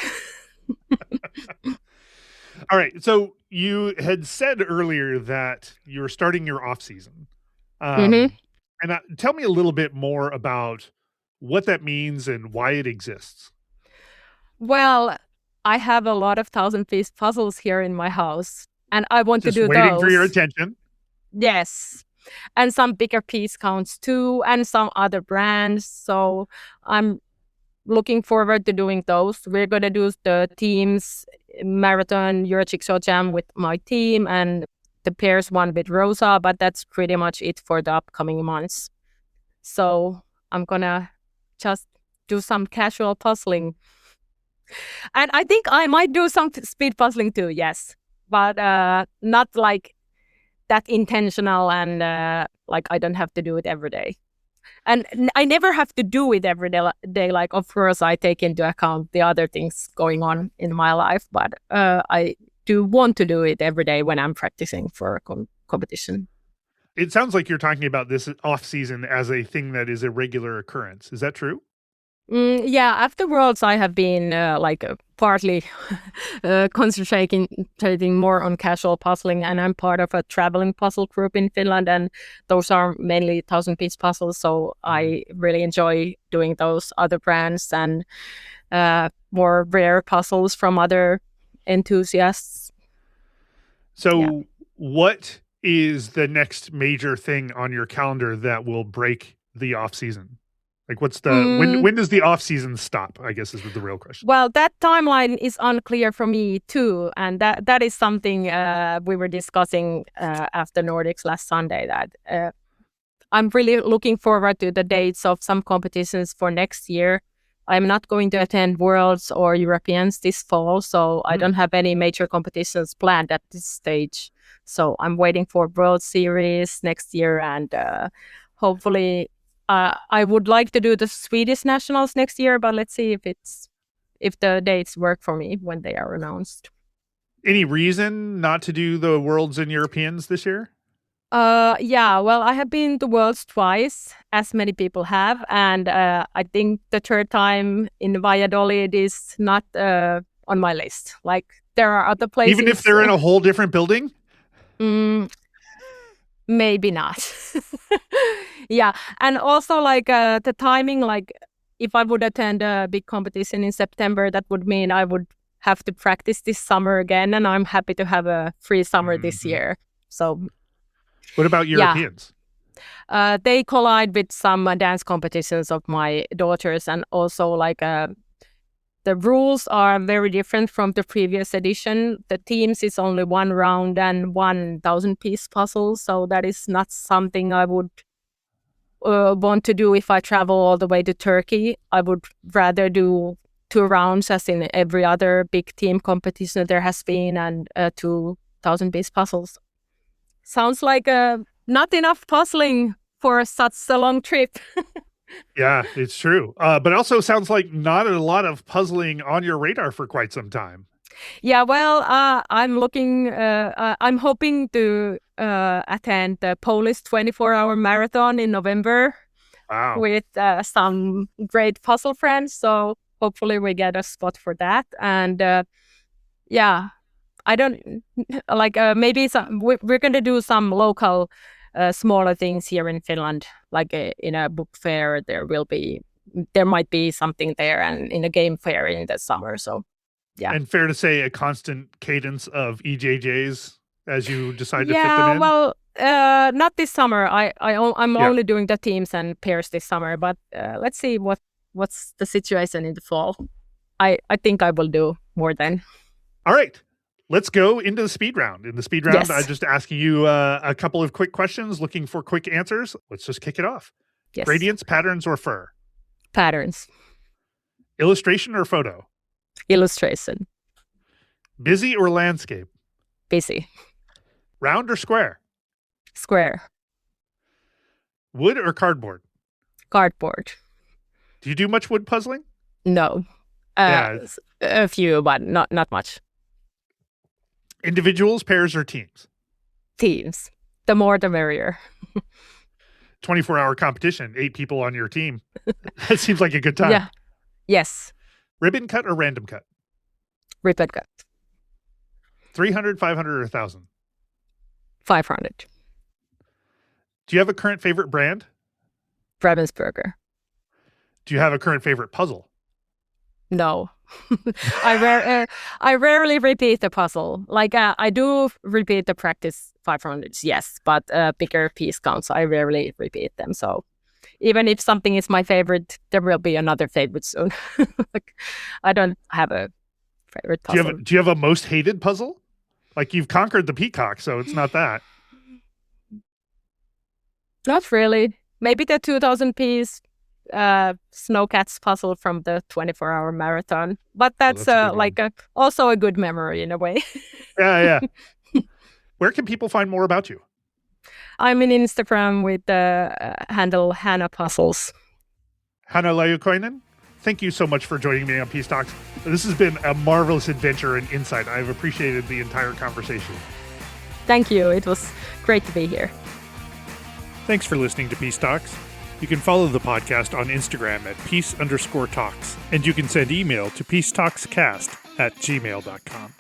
All right. So you had said earlier that you were starting your off season. And tell me a little bit more about what that means and why it exists. Well, I have a lot of 1,000-piece puzzles here in my house, and I want to do those. Waiting for your attention. Yes. And some bigger piece counts too, and some other brands. So I'm looking forward to doing those. We're going to do the teams marathon Euro Jigsaw Jam with my team and the pairs one with Rosa, but that's pretty much it for the upcoming months. So I'm going to just do some casual puzzling. And I think I might do some speed puzzling too, yes. But not like that intentional and I don't have to do it every day. And I never have to do it every day. Like, of course, I take into account the other things going on in my life. But I do want to do it every day when I'm practicing for a competition. It sounds like you're talking about this off-season as a thing that is a regular occurrence. Is that true? Yeah, after Worlds, I have been partly concentrating more on casual puzzling, and I'm part of a traveling puzzle group in Finland, and those are mainly 1,000-piece puzzles. So I really enjoy doing those other brands and more rare puzzles from other enthusiasts. So what is the next major thing on your calendar that will break the off season? Like, what's the when does the off season stop? I guess is the real question. Well, that timeline is unclear for me too, and that is something we were discussing after Nordics last Sunday. That I'm really looking forward to the dates of some competitions for next year. I'm not going to attend Worlds or Europeans this fall, so I don't have any major competitions planned at this stage. So I'm waiting for World Series next year, and hopefully. I would like to do the Swedish Nationals next year, but let's see if the dates work for me when they are announced. Any reason not to do the Worlds and Europeans this year? Yeah, well, I have been to Worlds twice, as many people have, and I think the third time in Valladolid is not on my list. Like, there are other places. Even if they're in a whole different building? Maybe not. Yeah, and also the timing, if I would attend a big competition in September, that would mean I would have to practice this summer again, and I'm happy to have a free summer this year. So, what about Europeans? They collide with some dance competitions of my daughters, and also like the rules are very different from the previous edition. The teams is only 1 round and 1,000-piece puzzle, so that is not something I would want to do if I travel all the way to Turkey. I would rather do 2 rounds as in every other big team competition there has been, and 2,000-piece puzzles. Sounds like not enough puzzling for such a long trip. Yeah, it's true. But also sounds like not a lot of puzzling on your radar for quite some time. Yeah, well, I'm hoping to attend the Polish 24-hour marathon in November. Wow. With some great puzzle friends. So hopefully we get a spot for that. And I don't like maybe we're going to do some local smaller things here in Finland, like in a book fair. There might be something there, and in a game fair in the summer. So yeah. And fair to say a constant cadence of EJJs as you decide to fit them in? Yeah, well, not this summer. I'm only doing the teams and pairs this summer, but let's see what's the situation in the fall. I think I will do more then. All right. Let's go into the speed round. In the speed round, Yes. I'm just asking you a couple of quick questions, looking for quick answers. Let's just kick it off. Yes. Gradients, patterns, or fur? Patterns. Illustration or photo? Illustration. Busy or landscape? Busy. Round or square? Square. Wood or cardboard? Cardboard. Do you do much wood puzzling? No. A few, but not much. Individuals, pairs, or teams? Teams. The more the merrier. 24-hour competition, 8 people on your team. That seems like a good time. Yeah. Yes. Ribbon cut or random cut? Ribbon cut. 300, 500, or 1,000? 500. Do you have a current favorite brand? Ravensburger. Do you have a current favorite puzzle? No. I rarely repeat the puzzle. Like I do repeat the practice 500s, yes, but bigger piece counts, I rarely repeat them. So even if something is my favorite, there will be another favorite soon. Like, I don't have a favorite puzzle. Do you have a most hated puzzle? Like you've conquered the peacock, so it's not that. Not really. Maybe the 2,000-piece Snowcats puzzle from the 24-hour marathon. But that's also a good memory in a way. Yeah. Where can people find more about you? I'm in Instagram with the handle Hanna Puzzles. Hanna Lehikoinen, thank you so much for joining me on Peace Talks. This has been a marvelous adventure and insight. I've appreciated the entire conversation. Thank you. It was great to be here. Thanks for listening to Peace Talks. You can follow the podcast on Instagram at peace_talks, and you can send email to peacetalkscast@gmail.com.